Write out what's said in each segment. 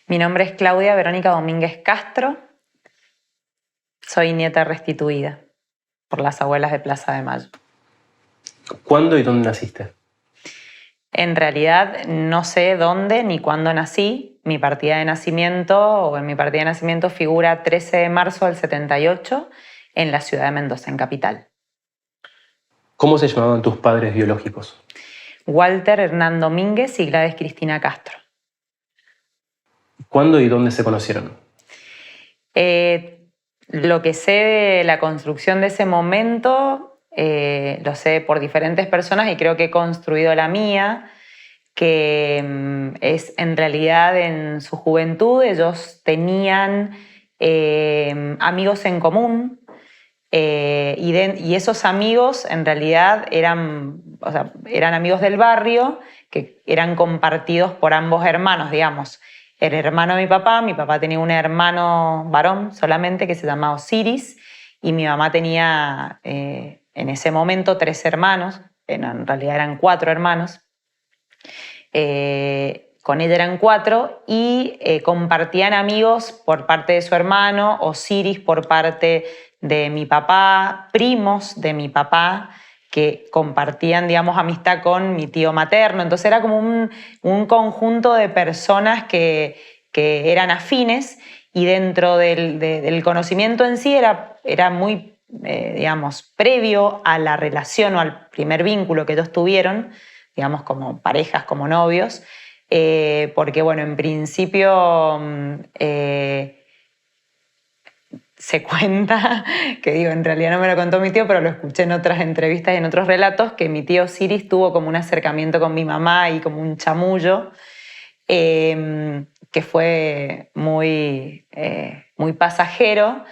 Mi nombre es Claudia Verónica Domínguez Castro. Soy nieta restituida por las abuelas de Plaza de Mayo. ¿Cuándo y dónde naciste? En realidad no sé dónde ni cuándo nací. Mi partida de nacimiento, o en mi partida de nacimiento figura 13 de marzo del 78 en la ciudad de Mendoza, en capital. ¿Cómo se llamaban tus padres biológicos? Walter Hernán Domínguez y Gladys Cristina Castro. ¿Cuándo y dónde se conocieron? Lo que sé de la construcción de ese momento lo sé por diferentes personas y creo que he construido la mía, que es en realidad en su juventud ellos tenían amigos en común, y esos amigos en realidad eran amigos del barrio que eran compartidos por ambos hermanos, digamos. El hermano de mi papá tenía un hermano varón solamente que se llamaba Osiris, y mi mamá tenía en ese momento 3 hermanos, en realidad eran 4 hermanos. Con ella eran 4 y compartían amigos por parte de su hermano, Osiris por parte de mi papá, primos de mi papá que compartían, digamos, amistad con mi tío materno. Entonces era como un conjunto de personas que eran afines, y dentro del conocimiento en sí era muy, digamos, previo a la relación o al primer vínculo que ellos tuvieron, digamos, como parejas, como novios, porque, bueno, en principio se cuenta, que digo, en realidad no me lo contó mi tío, pero lo escuché en otras entrevistas y en otros relatos, que mi tío Osiris tuvo como un acercamiento con mi mamá y como un chamullo, que fue muy pasajero.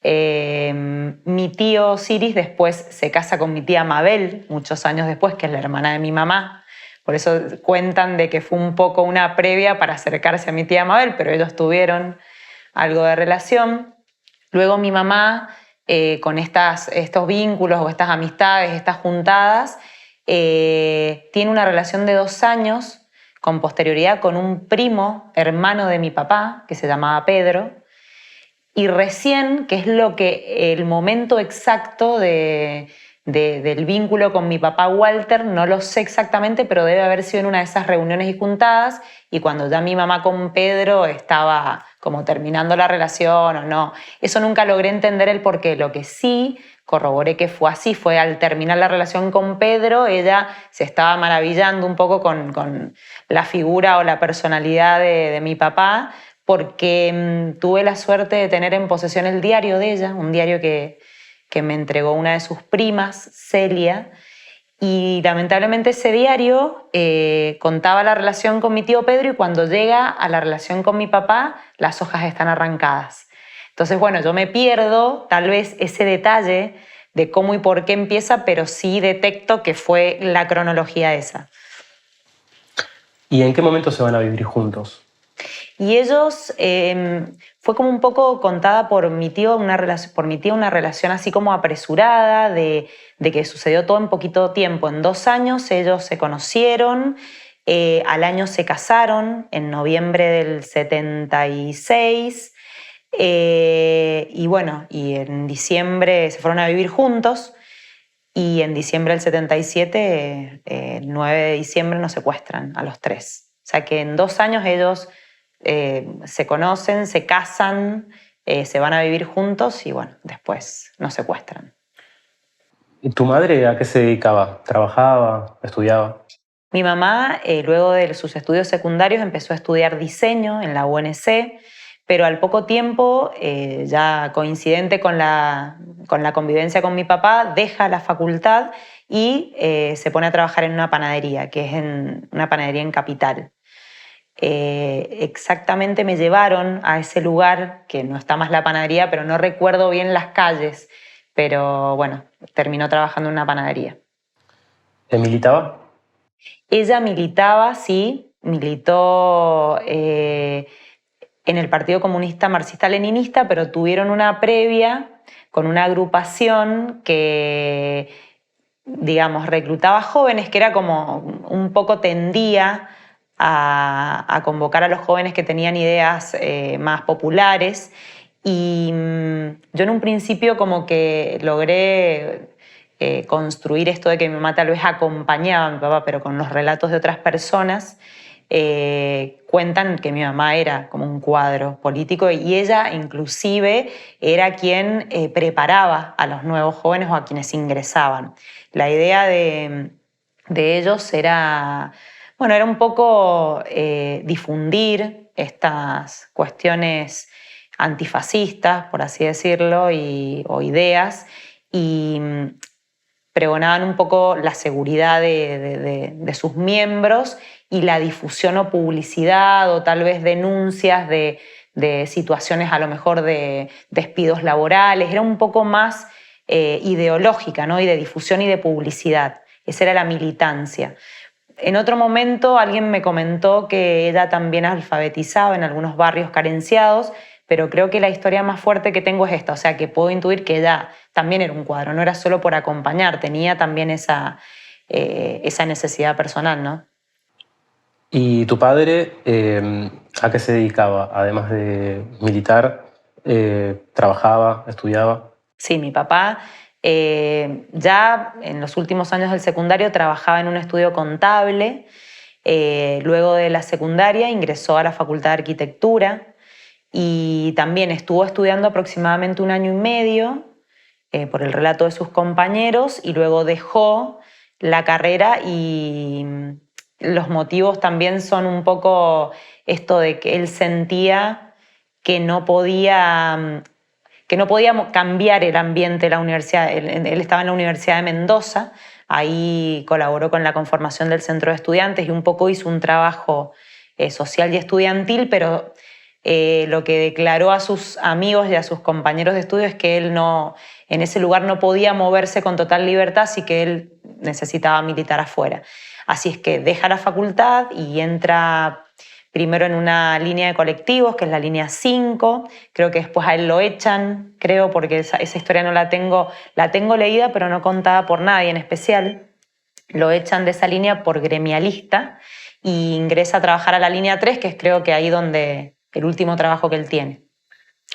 Mi tío Osiris después se casa con mi tía Mabel, muchos años después, que es la hermana de mi mamá. Por eso cuentan de que fue un poco una previa para acercarse a mi tía Mabel, pero ellos tuvieron algo de relación. Luego mi mamá, con estos vínculos o estas amistades, estas juntadas, tiene una relación de 2 años con posterioridad con un primo, hermano de mi papá, que se llamaba Pedro. Y recién, que es el momento exacto del vínculo con mi papá Walter, no lo sé exactamente, pero debe haber sido en una de esas reuniones y juntadas, y cuando ya mi mamá con Pedro estaba como terminando la relación o no. Eso nunca logré entender el porqué. Lo que sí corroboré que fue así fue al terminar la relación con Pedro, ella se estaba maravillando un poco con la figura o la personalidad de mi papá, porque tuve la suerte de tener en posesión el diario de ella, un diario que me entregó una de sus primas, Celia, y lamentablemente ese diario contaba la relación con mi tío Pedro, y cuando llega a la relación con mi papá, las hojas están arrancadas. Entonces, bueno, yo me pierdo tal vez ese detalle de cómo y por qué empieza, pero sí detecto que fue la cronología esa. ¿Y en qué momento se van a vivir juntos? Y ellos, fue como un poco contada por mi tío una relación así como apresurada, de que sucedió todo en poquito tiempo. En 2 años ellos se conocieron, al año se casaron, en noviembre del 76, y bueno, y en diciembre se fueron a vivir juntos, y en diciembre del 77, el 9 de diciembre, nos secuestran a los 3. O sea que en 2 años ellos se conocen, se casan, se van a vivir juntos y, bueno, después nos secuestran. ¿Y tu madre a qué se dedicaba? ¿Trabajaba? ¿Estudiaba? Mi mamá, luego de sus estudios secundarios, empezó a estudiar diseño en la UNC, pero al poco tiempo, ya coincidente con la convivencia con mi papá, deja la facultad y se pone a trabajar en una panadería, que es una panadería en Capital. Exactamente me llevaron a ese lugar, que no está más la panadería, pero no recuerdo bien las calles, pero bueno, terminó trabajando en una panadería. ¿Militaba? Ella militaba, sí, militó en el Partido Comunista Marxista-Leninista, pero tuvieron una previa con una agrupación que, digamos, reclutaba jóvenes, que era como un poco tendía a convocar a los jóvenes que tenían ideas más populares. Y yo en un principio como que logré construir esto de que mi mamá tal vez acompañaba a mi papá, pero con los relatos de otras personas. Cuentan que mi mamá era como un cuadro político y ella inclusive era quien preparaba a los nuevos jóvenes o a quienes ingresaban. La idea de ellos era, bueno, era un poco difundir estas cuestiones antifascistas, por así decirlo, o ideas, y pregonaban un poco la seguridad de sus miembros y la difusión o publicidad o tal vez denuncias de situaciones a lo mejor de despidos laborales. Era un poco más ideológica, ¿no? Y de difusión y de publicidad. Esa era la militancia. En otro momento alguien me comentó que ella también alfabetizaba en algunos barrios carenciados, pero creo que la historia más fuerte que tengo es esta, o sea que puedo intuir que ella también era un cuadro, no era solo por acompañar, tenía también esa necesidad personal, ¿no? ¿Y tu padre a qué se dedicaba? Además de militar, ¿trabajaba, estudiaba? Sí, mi papá ya en los últimos años del secundario trabajaba en un estudio contable, luego de la secundaria ingresó a la Facultad de Arquitectura y también estuvo estudiando aproximadamente 1 año y medio por el relato de sus compañeros y luego dejó la carrera y los motivos también son un poco esto de que él sentía que no podía cambiar el ambiente de la universidad. Él estaba en la Universidad de Mendoza, ahí colaboró con la conformación del centro de estudiantes y un poco hizo un trabajo social y estudiantil, pero lo que declaró a sus amigos y a sus compañeros de estudio es que él en ese lugar no podía moverse con total libertad, así que él necesitaba militar afuera. Así es que deja la facultad y entra primero en una línea de colectivos, que es la línea 5, creo que después a él lo echan, creo, porque esa historia no la tengo leída, pero no contada por nadie en especial. Lo echan de esa línea por gremialista y ingresa a trabajar a la línea 3, que es creo que ahí donde el último trabajo que él tiene,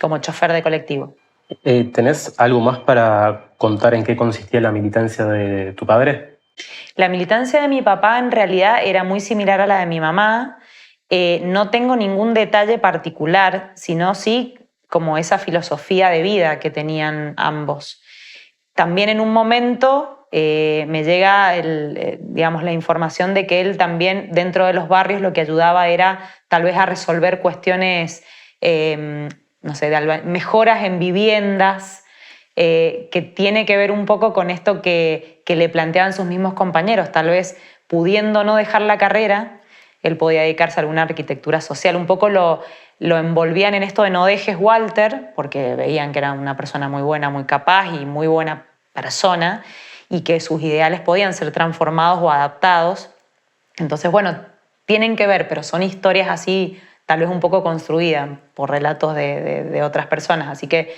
como chofer de colectivo. ¿Tenés algo más para contar en qué consistía la militancia de tu padre? La militancia de mi papá en realidad era muy similar a la de mi mamá. No tengo ningún detalle particular, sino sí como esa filosofía de vida que tenían ambos. También en un momento me llega digamos, la información de que él también dentro de los barrios lo que ayudaba era tal vez a resolver cuestiones, no sé, mejoras en viviendas, que tiene que ver un poco con esto que le planteaban sus mismos compañeros, tal vez pudiendo no dejar la carrera, él podía dedicarse a alguna arquitectura social. Un poco lo envolvían en esto de no dejes Walter, porque veían que era una persona muy buena, muy capaz y muy buena persona, y que sus ideales podían ser transformados o adaptados. Entonces, bueno, tienen que ver, pero son historias así, tal vez un poco construidas por relatos de otras personas. Así que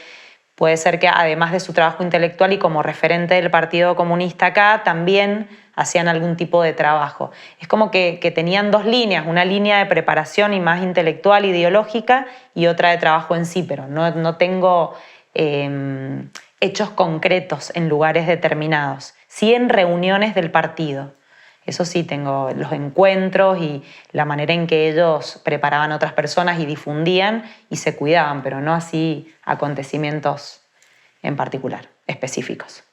puede ser que además de su trabajo intelectual y como referente del Partido Comunista acá, también hacían algún tipo de trabajo. Es como que tenían dos líneas, una línea de preparación y más intelectual, ideológica, y otra de trabajo en sí, pero no tengo hechos concretos en lugares determinados. Sí en reuniones del partido. Eso sí, tengo los encuentros y la manera en que ellos preparaban a otras personas y difundían y se cuidaban, pero no así acontecimientos en particular, específicos.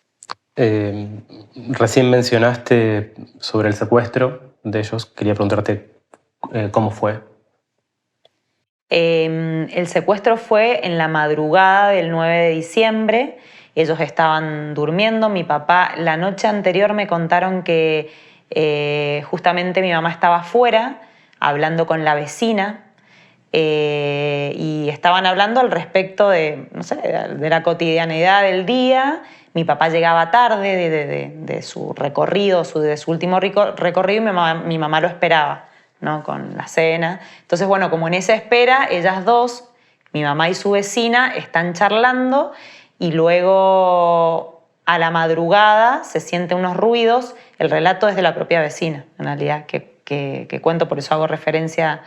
Recién mencionaste sobre el secuestro de ellos. Quería preguntarte cómo fue. El secuestro fue en la madrugada del 9 de diciembre. Ellos estaban durmiendo. Mi papá, la noche anterior me contaron que justamente mi mamá estaba afuera hablando con la vecina y estaban hablando al respecto de, no sé, de la cotidianidad del día. Mi papá llegaba tarde de su recorrido, de su último recorrido, y mi mamá lo esperaba, ¿no? Con la cena. Entonces, bueno, como en esa espera, ellas dos, mi mamá y su vecina, están charlando y luego a la madrugada se sienten unos ruidos. El relato es de la propia vecina, en realidad, que que cuento, por eso hago referencia,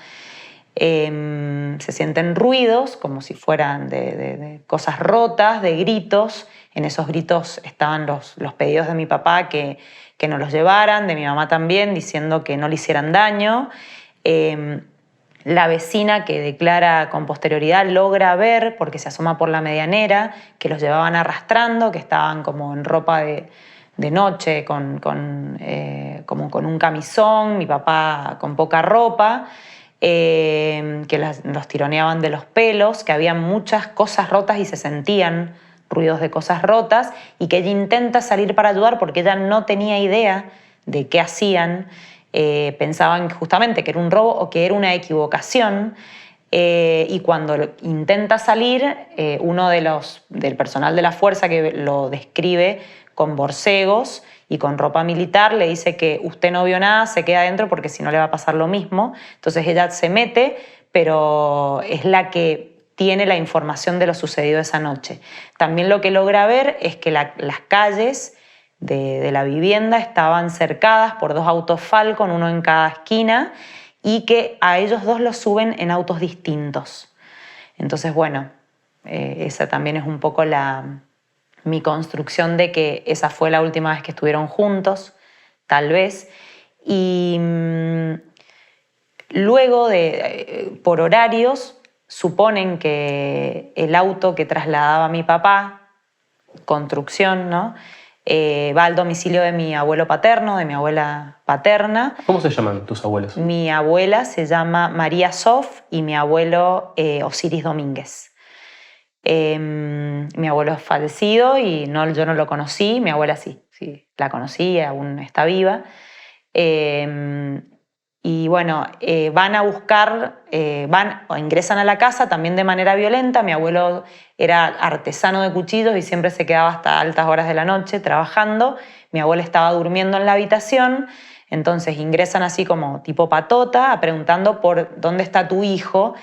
se sienten ruidos como si fueran de cosas rotas, de gritos. En esos gritos estaban los pedidos de mi papá que nos los llevaran, de mi mamá también, diciendo que no le hicieran daño. La vecina, que declara con posterioridad, logra ver, porque se asoma por la medianera, que los llevaban arrastrando, que estaban como en ropa de noche, como con un camisón, mi papá con poca ropa, que los tironeaban de los pelos, que había muchas cosas rotas y se sentían ruidos de cosas rotas, y que ella intenta salir para ayudar porque ella no tenía idea de qué hacían. Pensaban justamente que era un robo o que era una equivocación, y cuando intenta salir, uno del personal de la fuerza, que lo describe con borcegos y con ropa militar, le dice que usted no vio nada, se queda adentro porque si no le va a pasar lo mismo. Entonces ella se mete, pero es la que tiene la información de lo sucedido esa noche. También lo que logra ver es que las calles de la vivienda estaban cercadas por 2 autos Falcon, uno en cada esquina, y que a ellos 2 los suben en autos distintos. Entonces, bueno, esa también es un poco mi construcción de que esa fue la última vez que estuvieron juntos, tal vez. Y luego, por horarios, suponen que el auto que trasladaba a mi papá, construcción, ¿no?, va al domicilio de mi abuelo paterno, de mi abuela paterna. ¿Cómo se llaman tus abuelos? Mi abuela se llama María Sof y mi abuelo Osiris Domínguez. Mi abuelo es fallecido y yo no lo conocí, mi abuela sí la conocí, aún está viva. Y bueno, van a buscar, o ingresan a la casa también de manera violenta. Mi abuelo era artesano de cuchillos y siempre se quedaba hasta altas horas de la noche trabajando. Mi abuela estaba durmiendo en la habitación, entonces ingresan así como tipo patota, preguntando por dónde está tu hijo.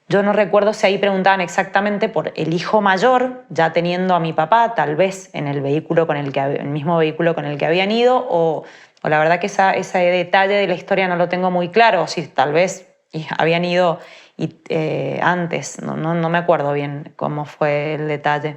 Yo no recuerdo si ahí preguntaban exactamente por el hijo mayor, ya teniendo a mi papá, tal vez en el mismo vehículo con el que habían ido, o la verdad que ese detalle de la historia no lo tengo muy claro, o si tal vez habían ido antes, no me acuerdo bien cómo fue el detalle.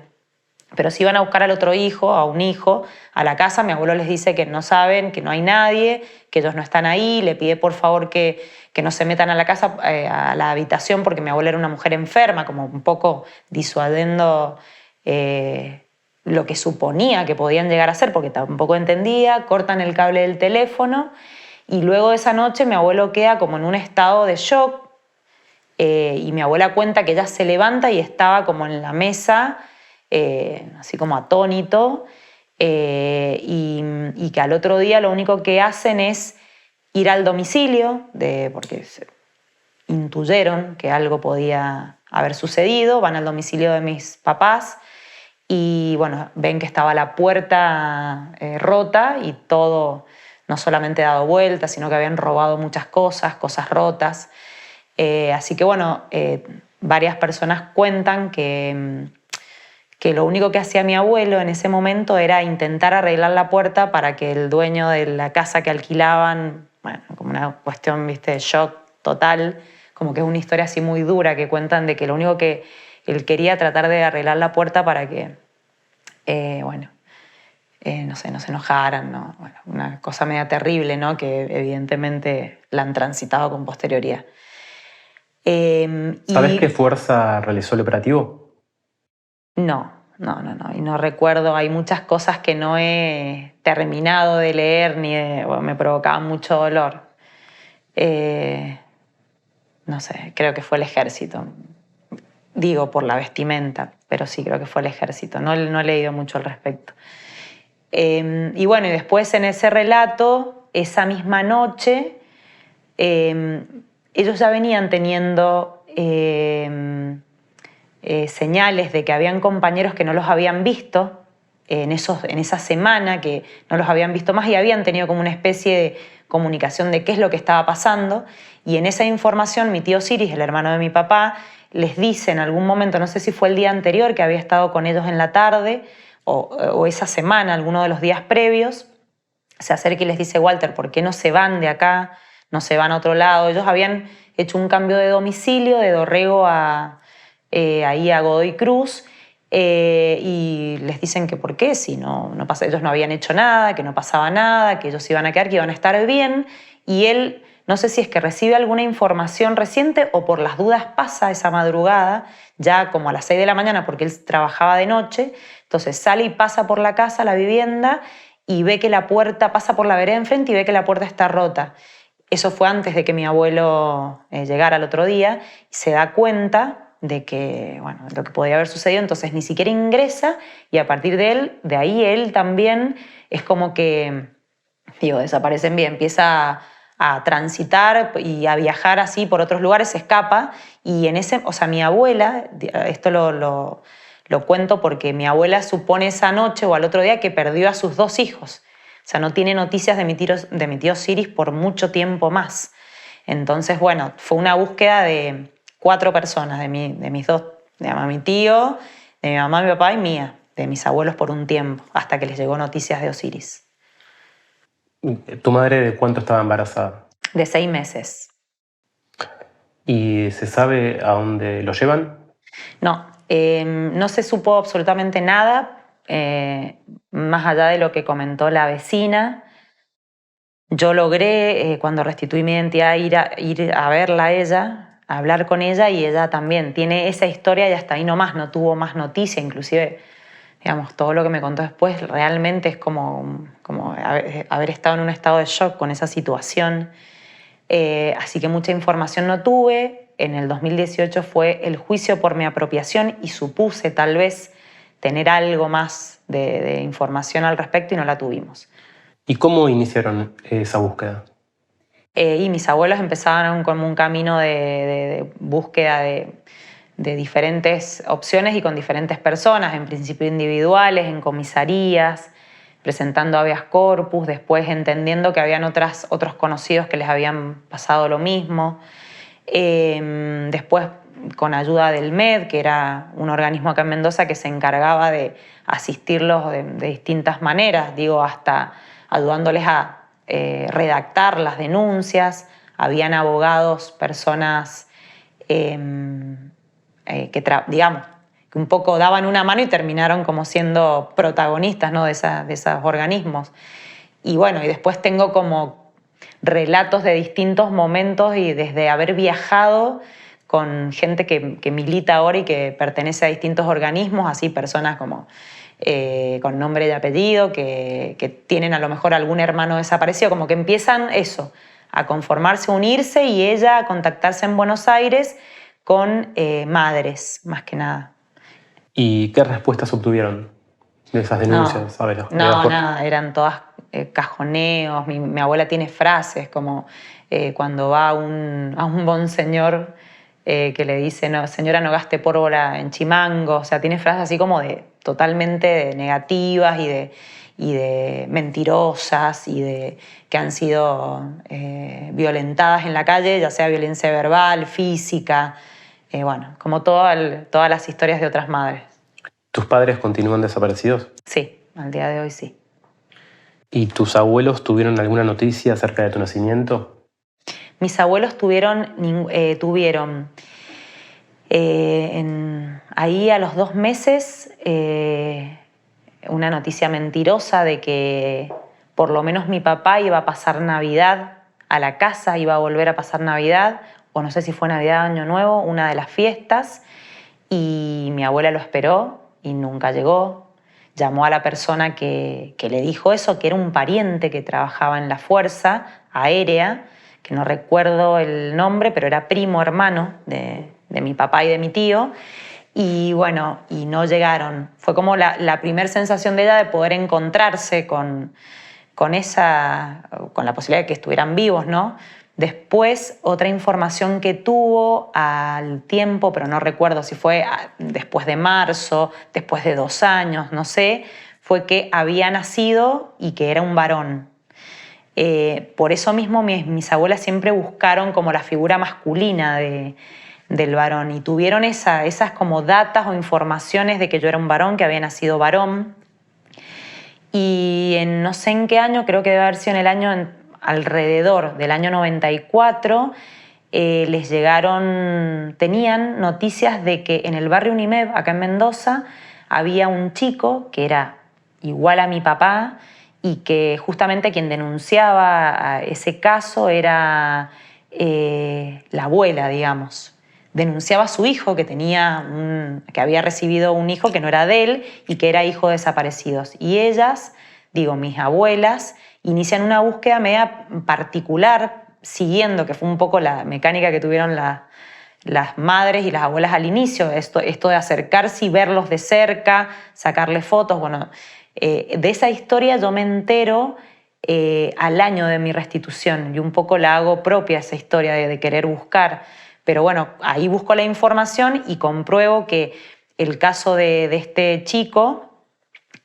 Pero si iban a buscar al otro hijo, a un hijo, a la casa, mi abuelo les dice que no saben, que no hay nadie, que ellos no están ahí, le pide por favor que no se metan a la casa, a la habitación, porque mi abuela era una mujer enferma, como un poco disuadiendo lo que suponía que podían llegar a hacer, porque tampoco entendía. Cortan el cable del teléfono y luego de esa noche mi abuelo queda como en un estado de shock, y mi abuela cuenta que ella se levanta y estaba como en la mesa, así como atónito, y que al otro día lo único que hacen es ir al domicilio, porque intuyeron que algo podía haber sucedido. Van al domicilio de mis papás y bueno, ven que estaba la puerta rota y todo, no solamente dado vueltas, sino que habían robado muchas cosas rotas. Así que bueno, varias personas cuentan que lo único que hacía mi abuelo en ese momento era intentar arreglar la puerta para que el dueño de la casa que alquilaban, bueno, como una cuestión, viste, de shock total, como que es una historia así muy dura, que cuentan de que lo único que él quería tratar de arreglar la puerta para que, no sé, no se enojaran, ¿no? Bueno, una cosa media terrible, ¿no?, que evidentemente la han transitado con posterioridad. ¿Sabes qué fuerza realizó el operativo? No, y no recuerdo. Hay muchas cosas que no he terminado de leer me provocaban mucho dolor. No sé, creo que fue el ejército. Digo por la vestimenta, pero sí creo que fue el ejército. No he leído mucho al respecto. Y bueno, y después en ese relato, esa misma noche, ellos ya venían teniendo señales de que habían compañeros que no los habían visto en esa semana, que no los habían visto más y habían tenido como una especie de comunicación de qué es lo que estaba pasando. Y en esa información mi tío Osiris, el hermano de mi papá, les dice en algún momento, no sé si fue el día anterior que había estado con ellos en la tarde o esa semana, alguno de los días previos, se acerca y les dice: Walter, ¿por qué no se van de acá? no se van a otro lado. Ellos habían hecho un cambio de domicilio de Dorrego ahí a Godoy Cruz, y les dicen que por qué, si no pasa, ellos no habían hecho nada, que no pasaba nada, que ellos iban a quedar, que iban a estar bien, y él, no sé si es que recibe alguna información reciente o por las dudas pasa esa madrugada, ya como a las 6 de la mañana, porque él trabajaba de noche, entonces sale y pasa por la casa, la vivienda, y ve que la puerta, pasa por la vereda enfrente y ve que la puerta está rota. Eso fue antes de que mi abuelo llegara el otro día, y se da cuenta de que, bueno, lo que podía haber sucedido, entonces ni siquiera ingresa, y a partir de ahí él también es como que, digo, desaparecen bien, empieza a transitar y a viajar así por otros lugares, se escapa, y en ese, o sea, mi abuela, esto lo cuento porque mi abuela supone esa noche o al otro día que perdió a sus 2 hijos, o sea, no tiene noticias de mi tío Siris por mucho tiempo más. Entonces, bueno, fue una búsqueda de 4 personas, de mis 2, de mi tío, de mi mamá, mi papá y mía, de mis abuelos por un tiempo, hasta que les llegó noticias de Osiris. ¿Tu madre de cuánto estaba embarazada? De 6 meses. ¿Y se sabe a dónde lo llevan? No, no se supo absolutamente nada, más allá de lo que comentó la vecina. Yo logré, cuando restituí mi identidad, ir a verla a ella, a hablar con ella, y ella también tiene esa historia y hasta ahí nomás, no tuvo más noticia, inclusive, digamos, todo lo que me contó después realmente es como haber estado en un estado de shock con esa situación. Así que mucha información no tuve. En el 2018 fue el juicio por mi apropiación y supuse tal vez tener algo más de información al respecto y no la tuvimos. ¿Y cómo iniciaron esa búsqueda? Y mis abuelos empezaban como un camino de búsqueda de diferentes opciones y con diferentes personas, en principio individuales, en comisarías, presentando habeas corpus, después entendiendo que habían otros conocidos que les habían pasado lo mismo. Después con ayuda del MED, que era un organismo acá en Mendoza que se encargaba de asistirlos de distintas maneras, digo, hasta ayudándoles a redactar las denuncias. Habían abogados, personas digamos, que un poco daban una mano y terminaron como siendo protagonistas, ¿no?, de esos organismos. Y bueno, y después tengo como relatos de distintos momentos y desde haber viajado con gente que milita ahora y que pertenece a distintos organismos, así personas como con nombre y apellido, que tienen a lo mejor algún hermano desaparecido, como que empiezan eso, a conformarse, a unirse, y ella a contactarse en Buenos Aires con madres, más que nada. ¿Y qué respuestas obtuvieron de esas denuncias? No, nada, eran todas cajoneos. Mi abuela tiene frases como cuando va a un monseñor que le dice, no, señora, no gaste pólvora en Chimango. O sea, tiene frases así como totalmente negativas y de mentirosas y de que han sido violentadas en la calle, ya sea violencia verbal, física, bueno, como todas las historias de otras madres. ¿Tus padres continúan desaparecidos? Sí, al día de hoy sí. ¿Y tus abuelos tuvieron alguna noticia acerca de tu nacimiento? Mis abuelos tuvieron ahí a los 2 meses una noticia mentirosa de que por lo menos mi papá iba a pasar Navidad a la casa, iba a volver a pasar Navidad, o no sé si fue Navidad o Año Nuevo, una de las fiestas, y mi abuela lo esperó y nunca llegó. Llamó a la persona que le dijo eso, que era un pariente que trabajaba en la Fuerza Aérea, que no recuerdo el nombre, pero era primo hermano de mi papá y de mi tío. Y bueno, y no llegaron. Fue como la primera sensación de ella de poder encontrarse con la posibilidad de que estuvieran vivos, ¿no? Después, otra información que tuvo al tiempo, pero no recuerdo si fue después de marzo, después de 2 años, no sé, fue que había nacido y que era un varón. Por eso mismo mis abuelas siempre buscaron como la figura masculina del varón, y tuvieron esas como datas o informaciones de que yo era un varón, que había nacido varón. Y en no sé en qué año, creo que debe haber sido en el año alrededor del año 94 tenían noticias de que en el barrio Unimeb, acá en Mendoza, había un chico que era igual a mi papá y que justamente quien denunciaba ese caso era la abuela, digamos. Denunciaba a su hijo que había recibido un hijo que no era de él y que era hijo de desaparecidos. Y ellas, mis abuelas, inician una búsqueda media particular, siguiendo, que fue un poco la mecánica que tuvieron las madres y las abuelas al inicio, esto de acercarse y verlos de cerca, sacarles fotos. Bueno, de esa historia yo me entero al año de mi restitución y un poco la hago propia esa historia de querer buscar. Pero bueno, ahí busco la información y compruebo que el caso de este chico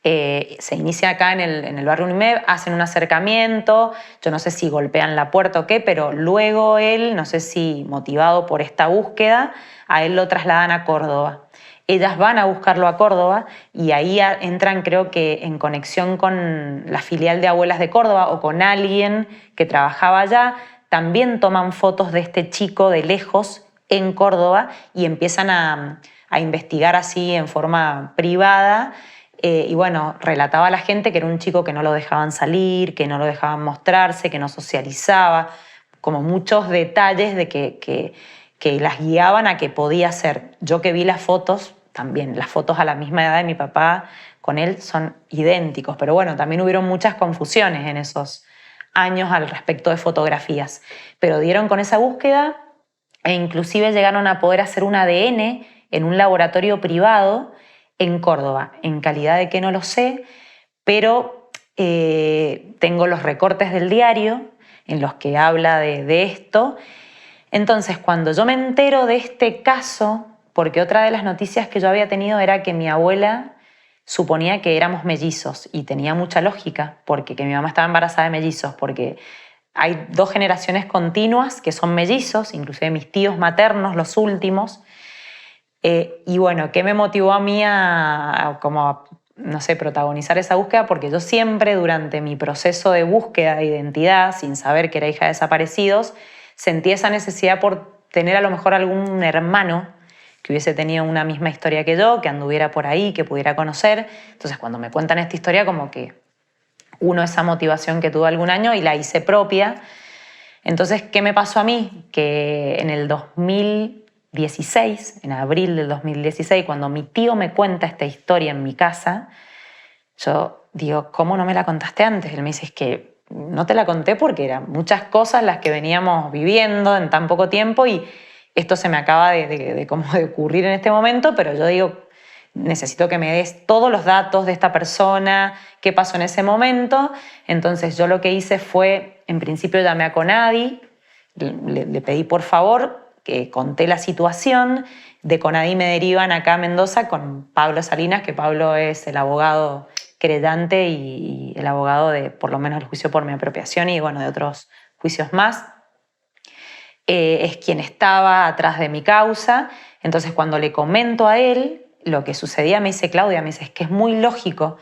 se inicia acá en el barrio Unimeb, hacen un acercamiento, yo no sé si golpean la puerta o qué, pero luego él, no sé si motivado por esta búsqueda, a él lo trasladan a Córdoba. Ellas van a buscarlo a Córdoba y ahí entran, creo que en conexión con la filial de Abuelas de Córdoba o con alguien que trabajaba allá. También toman fotos de este chico de lejos en Córdoba y empiezan a investigar así en forma privada. Y bueno, relataba a la gente que era un chico que no lo dejaban salir, que no lo dejaban mostrarse, que no socializaba, como muchos detalles de que las guiaban a que podía ser. Yo que vi las fotos, también las fotos a la misma edad de mi papá con él son idénticos, pero bueno, también hubieron muchas confusiones en esos años al respecto de fotografías. Pero dieron con esa búsqueda e inclusive llegaron a poder hacer un ADN en un laboratorio privado en Córdoba. En calidad de que no lo sé, pero tengo los recortes del diario en los que habla de esto. Entonces, cuando yo me entero de este caso, porque otra de las noticias que yo había tenido era que mi abuela suponía que éramos mellizos, y tenía mucha lógica, porque que mi mamá estaba embarazada de mellizos, porque hay 2 generaciones continuas que son mellizos, inclusive mis tíos maternos, los últimos. Y bueno, ¿qué me motivó a mí no sé, protagonizar esa búsqueda? Porque yo siempre, durante mi proceso de búsqueda de identidad, sin saber que era hija de desaparecidos, sentí esa necesidad por tener a lo mejor algún hermano que hubiese tenido una misma historia que yo, que anduviera por ahí, que pudiera conocer. Entonces, cuando me cuentan esta historia, como que uno esa motivación que tuve algún año y la hice propia. Entonces, ¿qué me pasó a mí? Que en el 2016, en abril del 2016, cuando mi tío me cuenta esta historia en mi casa, yo digo, ¿cómo no me la contaste antes? Él me dice, es que no te la conté porque eran muchas cosas las que veníamos viviendo en tan poco tiempo y esto se me acaba de ocurrir en este momento, pero yo digo, necesito que me des todos los datos de esta persona, qué pasó en ese momento. Entonces yo lo que hice fue, en principio llamé a Conadi, le pedí por favor, que conté la situación. De Conadi me derivan acá a Mendoza con Pablo Salinas, que Pablo es el abogado querellante y el abogado de, por lo menos, el juicio por mi apropiación y bueno, de otros juicios más. Es quien estaba atrás de mi causa. Entonces, cuando le comento a él lo que sucedía, me dice, Claudia, me dice, es que es muy lógico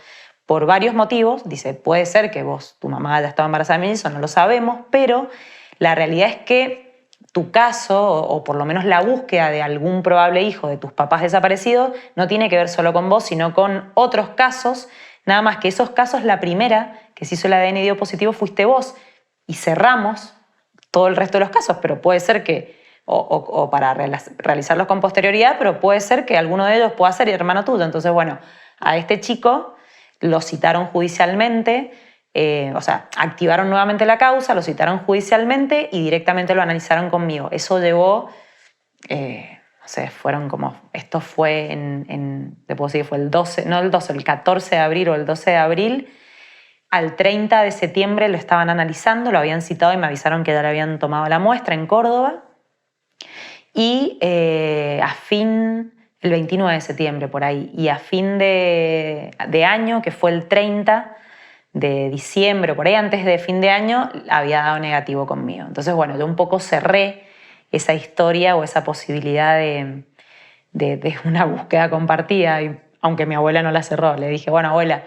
por varios motivos. Dice, puede ser que tu mamá haya estado embarazada de mí, eso no lo sabemos, pero la realidad es que tu caso, o por lo menos la búsqueda de algún probable hijo de tus papás desaparecidos, no tiene que ver solo con vos, sino con otros casos. Nada más que esos casos, la primera que se hizo el ADN y dio positivo fuiste vos. Y cerramos todo el resto de los casos, pero puede ser que, o para realizarlos con posterioridad, pero puede ser que alguno de ellos pueda ser hermano tuyo. Entonces, bueno, a este chico lo citaron judicialmente, o sea, activaron nuevamente la causa, lo citaron judicialmente y directamente lo analizaron conmigo. Eso llevó, no sé, esto fue te puedo decir que fue el 12, no el 12, el 14 de abril o el 12 de abril. Al 30 de septiembre lo estaban analizando, lo habían citado y me avisaron que ya le habían tomado la muestra en Córdoba. Y el 29 de septiembre por ahí, y a fin de año, que fue el 30 de diciembre, por ahí antes de fin de año, había dado negativo conmigo. Entonces, bueno, yo un poco cerré esa historia o esa posibilidad de una búsqueda compartida, y aunque mi abuela no la cerró, le dije, bueno, abuela,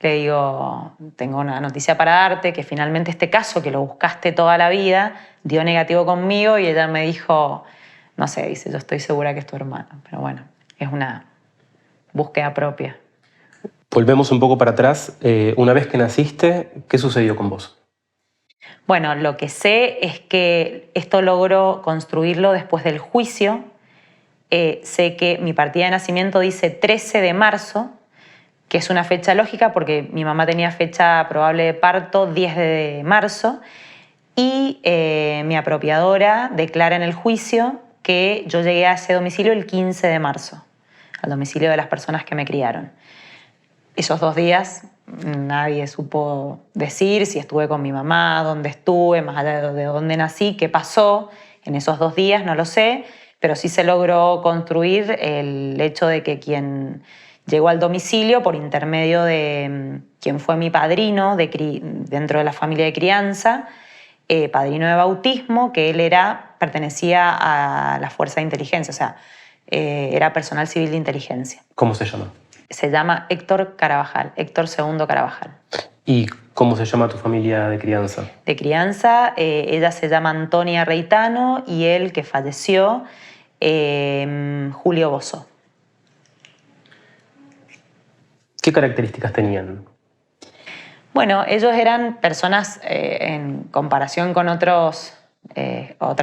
le digo, tengo una noticia para darte, que finalmente este caso que lo buscaste toda la vida dio negativo conmigo, y ella me dijo, no sé, dice, yo estoy segura que es tu hermano, pero bueno, es una búsqueda propia. Volvemos un poco para atrás. Una vez que naciste, ¿qué sucedió con vos? Bueno, lo que sé es que esto logró construirlo después del juicio. Sé que mi partida de nacimiento dice 13 de marzo, que es una fecha lógica porque mi mamá tenía fecha probable de parto 10 de marzo, y mi apropiadora declara en el juicio que yo llegué a ese domicilio el 15 de marzo, al domicilio de las personas que me criaron. Esos 2 días nadie supo decir si estuve con mi mamá, dónde estuve, más allá de dónde nací, qué pasó en esos 2 días, no lo sé, pero sí se logró construir el hecho de que quien llegó al domicilio por intermedio de quien fue mi padrino dentro de la familia de crianza, padrino de bautismo, que él pertenecía a la fuerza de inteligencia, o sea, era personal civil de inteligencia. ¿Cómo se llama? Se llama Héctor Carabajal, Héctor II Carabajal. ¿Y cómo se llama tu familia de crianza? De crianza, ella se llama Antonia Reitano y él, que falleció, Julio Bozó. ¿Qué características tenían? Bueno, ellos eran personas, en comparación con otras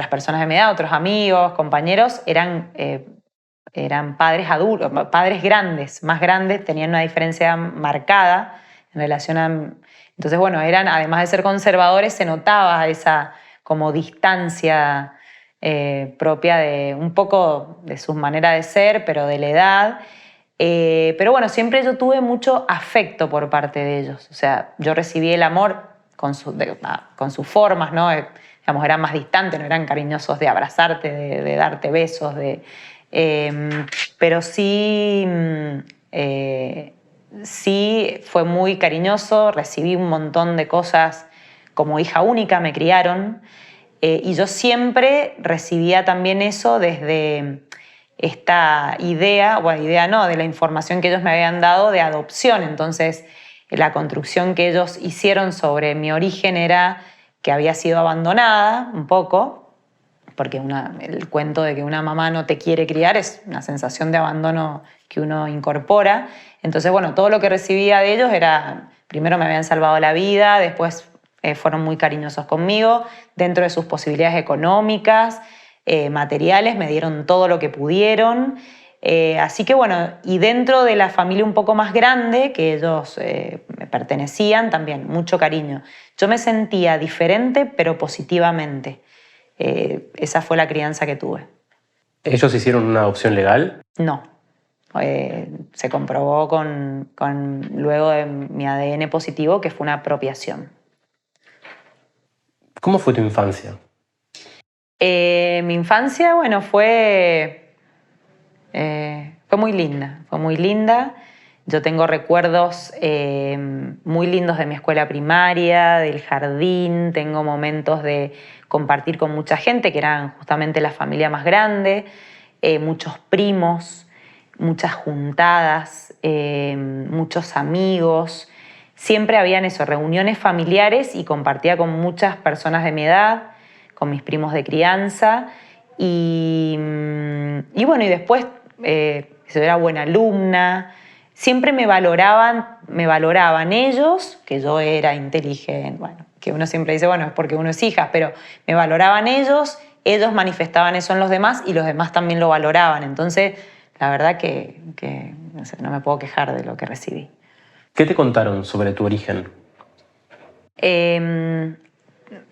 personas de mi edad, otros amigos, compañeros, eran padres adultos, padres grandes, más grandes, tenían una diferencia marcada en relación a... Entonces, bueno, además de ser conservadores, se notaba esa como distancia propia de un poco de su manera de ser, pero de la edad. Pero bueno, siempre yo tuve mucho afecto por parte de ellos. O sea, yo recibí el amor con sus formas, ¿no? Digamos, eran más distantes, no eran cariñosos de abrazarte, de darte besos, pero sí, sí fue muy cariñoso, recibí un montón de cosas como hija única, me criaron, y yo siempre recibía también eso desde esta idea, bueno, idea no, de la información que ellos me habían dado de adopción. Entonces, la construcción que ellos hicieron sobre mi origen era que había sido abandonada un poco, porque el cuento de que una mamá no te quiere criar es una sensación de abandono que uno incorpora. Entonces, bueno, todo lo que recibía de ellos era, primero me habían salvado la vida, después fueron muy cariñosos conmigo, dentro de sus posibilidades económicas, materiales, me dieron todo lo que pudieron. Así que bueno, y dentro de la familia un poco más grande, que ellos me pertenecían, también mucho cariño. Yo me sentía diferente, pero positivamente. Esa fue la crianza que tuve. ¿Ellos hicieron una adopción legal? No. Se comprobó luego de mi ADN positivo que fue una apropiación. ¿Cómo fue tu infancia? Mi infancia, bueno, fue muy linda, fue muy linda. Yo tengo recuerdos muy lindos de mi escuela primaria, del jardín, tengo momentos de compartir con mucha gente, que eran justamente la familia más grande, muchos primos, muchas juntadas, muchos amigos. Siempre habían reuniones familiares y compartía con muchas personas de mi edad, con mis primos de crianza. Y bueno, y después yo era buena alumna. Siempre me valoraban ellos, que yo era inteligente, bueno, que uno siempre dice, bueno, es porque uno es hija, pero me valoraban ellos manifestaban eso en los demás y los demás también lo valoraban. Entonces, la verdad que no sé, no me puedo quejar de lo que recibí. ¿Qué te contaron sobre tu origen? En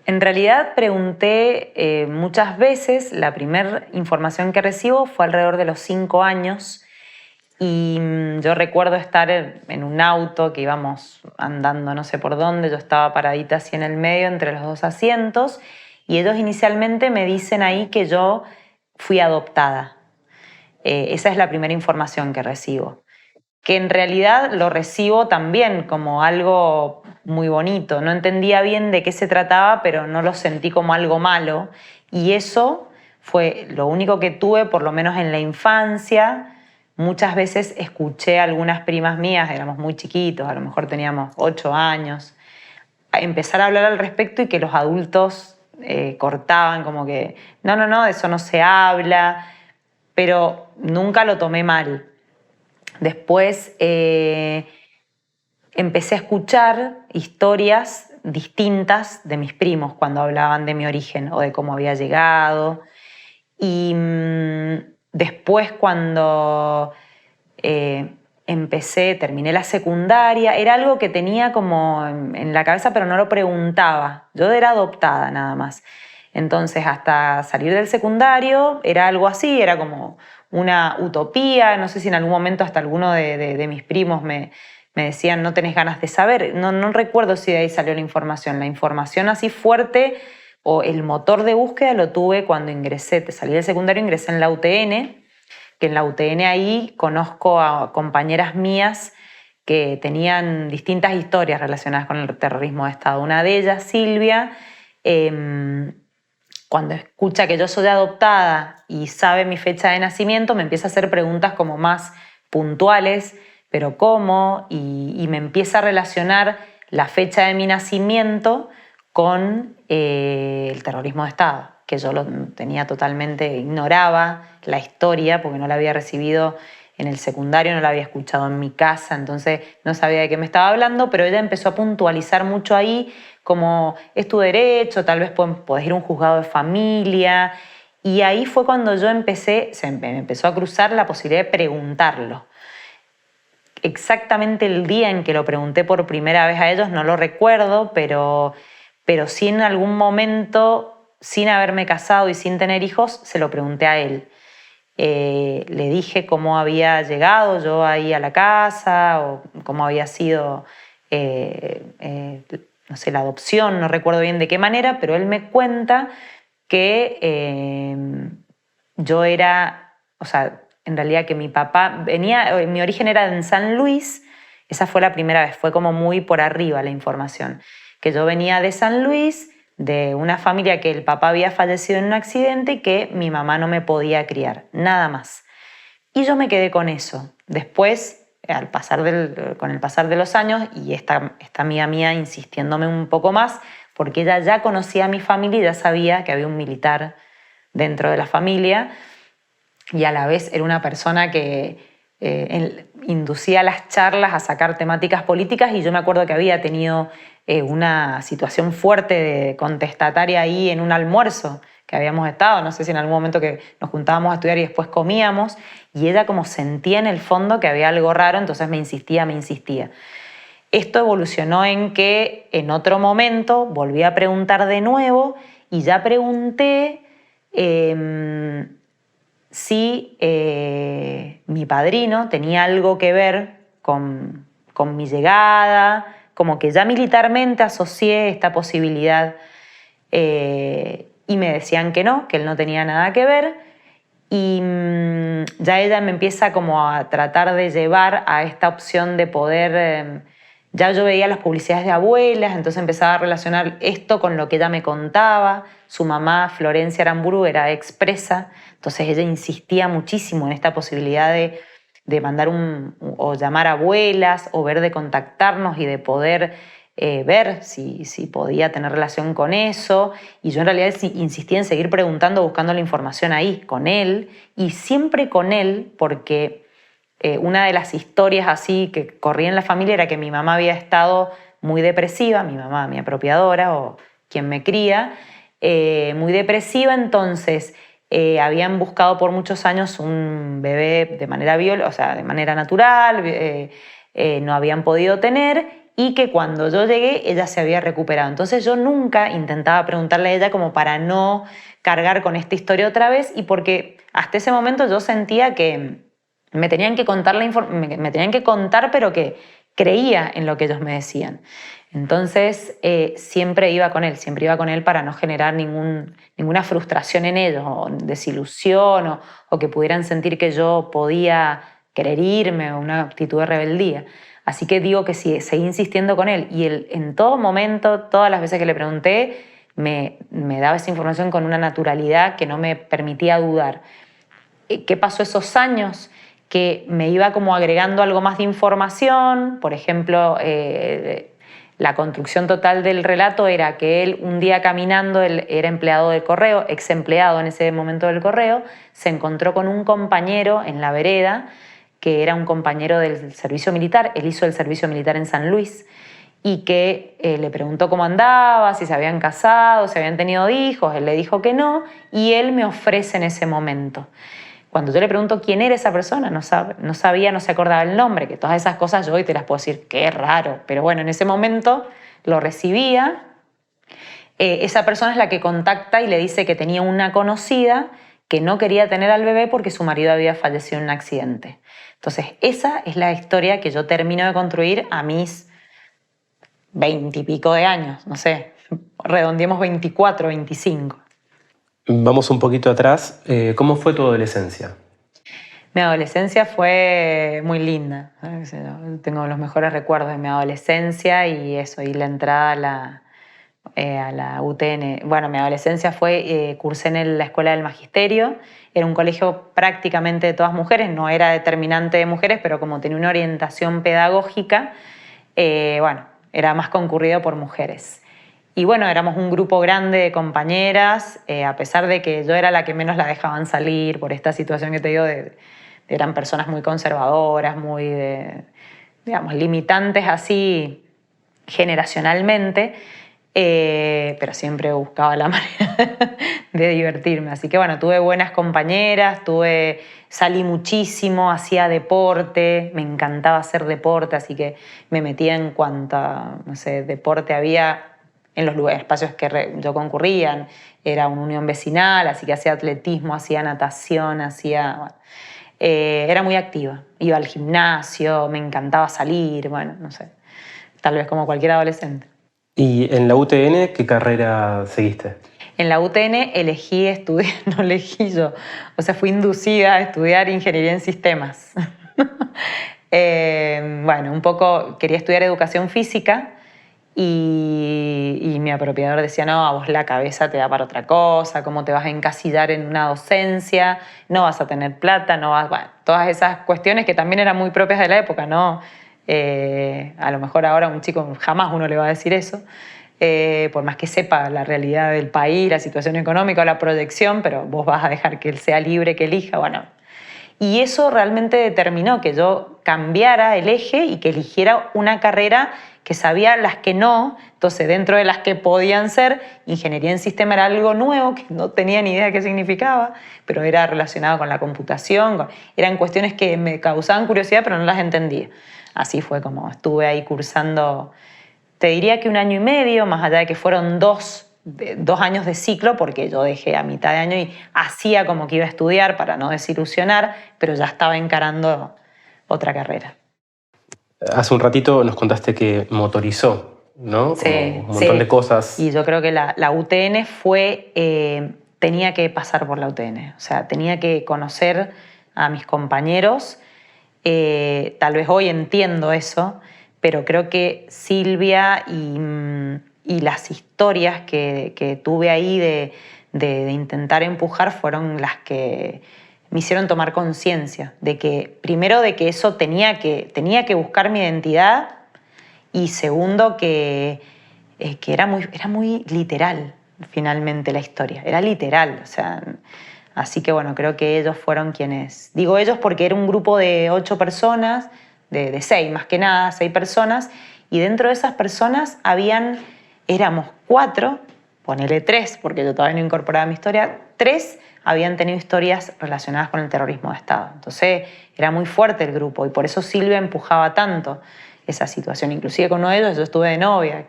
realidad pregunté muchas veces. La primera información que recibo fue alrededor de los 5 años. Y yo recuerdo estar en un auto que íbamos andando no sé por dónde, yo estaba paradita así en el medio entre los 2 asientos, y ellos inicialmente me dicen ahí que yo fui adoptada. Esa es la primera información que recibo, que en realidad lo recibo también como algo muy bonito. No entendía bien de qué se trataba, pero no lo sentí como algo malo, y eso fue lo único que tuve, por lo menos en la infancia, muchas veces escuché a algunas primas mías, éramos muy chiquitos, a lo mejor teníamos 8 años, a empezar a hablar al respecto y que los adultos cortaban como que no, de eso no se habla, pero nunca lo tomé mal. Después empecé a escuchar historias distintas de mis primos cuando hablaban de mi origen o de cómo había llegado. Y después cuando terminé la secundaria, era algo que tenía como en la cabeza, pero no lo preguntaba. Yo era adoptada nada más. Entonces, hasta salir del secundario era algo así, era como una utopía. No sé si en algún momento hasta alguno de mis primos me decían, no tenés ganas de saber. No recuerdo si de ahí salió la información. La información así fuerte o el motor de búsqueda lo tuve cuando salí del secundario, ingresé en la UTN, que en la UTN ahí conozco a compañeras mías que tenían distintas historias relacionadas con el terrorismo de Estado. Una de ellas, Silvia, cuando escucha que yo soy adoptada y sabe mi fecha de nacimiento, me empieza a hacer preguntas como más puntuales, pero ¿cómo? Y me empieza a relacionar la fecha de mi nacimiento con el terrorismo de Estado, que yo lo tenía totalmente, ignoraba la historia porque no la había recibido en el secundario, no la había escuchado en mi casa, entonces no sabía de qué me estaba hablando, pero ella empezó a puntualizar mucho ahí, como es tu derecho, tal vez podés ir a un juzgado de familia, y ahí fue cuando yo me empezó a cruzar la posibilidad de preguntarlo. Exactamente el día en que lo pregunté por primera vez a ellos no lo recuerdo, pero sí en algún momento, sin haberme casado y sin tener hijos, se lo pregunté a él. Le dije cómo había llegado yo ahí a la casa o cómo había sido, no sé, la adopción, no recuerdo bien de qué manera, pero él me cuenta que yo era, o sea, en realidad que mi papá mi origen era en San Luis, esa fue la primera vez, fue como muy por arriba la información, que yo venía de San Luis, de una familia que el papá había fallecido en un accidente y que mi mamá no me podía criar, nada más. Y yo me quedé con eso. Después, con el pasar de los años, y esta amiga mía insistiéndome un poco más, porque ella ya conocía a mi familia y ya sabía que había un militar dentro de la familia, y a la vez era una persona que inducía las charlas a sacar temáticas políticas, y yo me acuerdo que había tenido una situación fuerte de contestataria ahí en un almuerzo que habíamos estado, no sé si en algún momento que nos juntábamos a estudiar y después comíamos, y ella como sentía en el fondo que había algo raro, entonces me insistía. Esto evolucionó en que en otro momento volví a preguntar de nuevo y ya pregunté si mi padrino tenía algo que ver con mi llegada, como que ya militarmente asocié esta posibilidad y me decían que no, que él no tenía nada que ver, y ya ella me empieza como a tratar de llevar a esta opción de poder, ya yo veía las publicidades de abuelas, entonces empezaba a relacionar esto con lo que ella me contaba. Su mamá, Florencia Aramburu, era expresa, entonces ella insistía muchísimo en esta posibilidad de mandar o llamar a abuelas o ver de contactarnos y de poder ver si podía tener relación con eso. Y yo en realidad insistí en seguir preguntando, buscando la información ahí, con él, y siempre con él, porque una de las historias así que corría en la familia era que mi mamá había estado muy depresiva, mi mamá, mi apropiadora o quien me cría, muy depresiva, entonces habían buscado por muchos años un bebé de manera o sea, de manera natural, no habían podido tener, y que cuando yo llegué ella se había recuperado. Entonces yo nunca intentaba preguntarle a ella como para no cargar con esta historia otra vez, y porque hasta ese momento yo sentía que me tenían que contar me tenían que contar, pero que creía en lo que ellos me decían. Entonces siempre iba con él para no generar ninguna frustración en ellos, o desilusión, o que pudieran sentir que yo podía querer irme, o una actitud de rebeldía. Así que digo que sí, seguí insistiendo con él, y él en todo momento, todas las veces que le pregunté, me daba esa información con una naturalidad que no me permitía dudar. ¿Qué pasó esos años? que me iba como agregando algo más de información. Por ejemplo, la construcción total del relato era que él un día caminando, él era empleado del correo, ex empleado en ese momento del correo, se encontró con un compañero en la vereda que era un compañero del servicio militar. Él hizo el servicio militar en San Luis y que le preguntó cómo andaba, si se habían casado, si habían tenido hijos. Él le dijo que no y él me ofrece en ese momento. Cuando yo le pregunto quién era esa persona, no sabía, no se acordaba el nombre, que todas esas cosas yo hoy te las puedo decir, qué raro, pero bueno, en ese momento lo recibía. Esa persona es la que contacta y le dice que tenía una conocida que no quería tener al bebé porque su marido había fallecido en un accidente. Entonces, esa es la historia que yo termino de construir a mis 20 y pico de años, no sé, redondeemos 24, 25. Vamos un poquito atrás. ¿Cómo fue tu adolescencia? Mi adolescencia fue muy linda. Tengo los mejores recuerdos de mi adolescencia y eso, y la entrada a la UTN. Bueno, mi adolescencia cursé en la Escuela del Magisterio. Era un colegio prácticamente de todas mujeres, no era determinante de mujeres, pero como tenía una orientación pedagógica, bueno, era más concurrido por mujeres. Y bueno, éramos un grupo grande de compañeras, a pesar de que yo era la que menos la dejaban salir por esta situación que te digo, eran personas muy conservadoras, muy, digamos, limitantes así generacionalmente, pero siempre buscaba la manera de divertirme. Así que bueno, tuve buenas compañeras, salí muchísimo, hacía deporte, me encantaba hacer deporte, así que me metía en cuanto, no sé, deporte había en los espacios que yo concurría. Era una unión vecinal, así que hacía atletismo, hacía natación, bueno, era muy activa. Iba al gimnasio, me encantaba salir, bueno, no sé, tal vez como cualquier adolescente. ¿Y en la UTN qué carrera seguiste? En la UTN elegí estudiar, no elegí yo, o sea, fui inducida a estudiar ingeniería en sistemas. Bueno, un poco quería estudiar educación física y mi apropiador decía, no, a vos la cabeza te da para otra cosa, cómo te vas a encasillar en una docencia, no vas a tener plata, no vas, bueno, todas esas cuestiones que también eran muy propias de la época, ¿no? A lo mejor ahora a un chico jamás uno le va a decir eso, por más que sepa la realidad del país, la situación económica o la proyección, pero vos vas a dejar que él sea libre, que elija, bueno. Y eso realmente determinó que yo cambiara el eje y que eligiera una carrera que sabía las que no. Entonces, dentro de las que podían ser, ingeniería en sistema era algo nuevo, que no tenía ni idea qué significaba, pero era relacionado con la computación, eran cuestiones que me causaban curiosidad, pero no las entendía. Así fue como estuve ahí cursando, te diría que 1 año y medio, más allá de que fueron 2 años de ciclo, porque yo dejé a mitad de año y hacía como que iba a estudiar para no desilusionar, pero ya estaba encarando otra carrera. Hace un ratito nos contaste que motorizó, ¿no? Como Sí, un montón sí. de cosas. Y yo creo que la UTN tenía que pasar por la UTN, o sea, tenía que conocer a mis compañeros. Tal vez hoy entiendo eso, pero creo que Silvia y las historias que tuve ahí de intentar empujar fueron las que me hicieron tomar conciencia de que, primero, de que eso tenía que buscar mi identidad, y segundo, que era muy literal finalmente la historia, era literal, o sea, así que bueno, creo que ellos fueron quienes, digo ellos porque era un grupo de 8 personas, de 6 más que nada, 6 personas, y dentro de esas personas éramos 4, ponele 3, porque yo todavía no incorporaba mi historia, 3 habían tenido historias relacionadas con el terrorismo de Estado. Entonces era muy fuerte el grupo y por eso Silvia empujaba tanto esa situación. Inclusive con uno de ellos yo estuve de novia,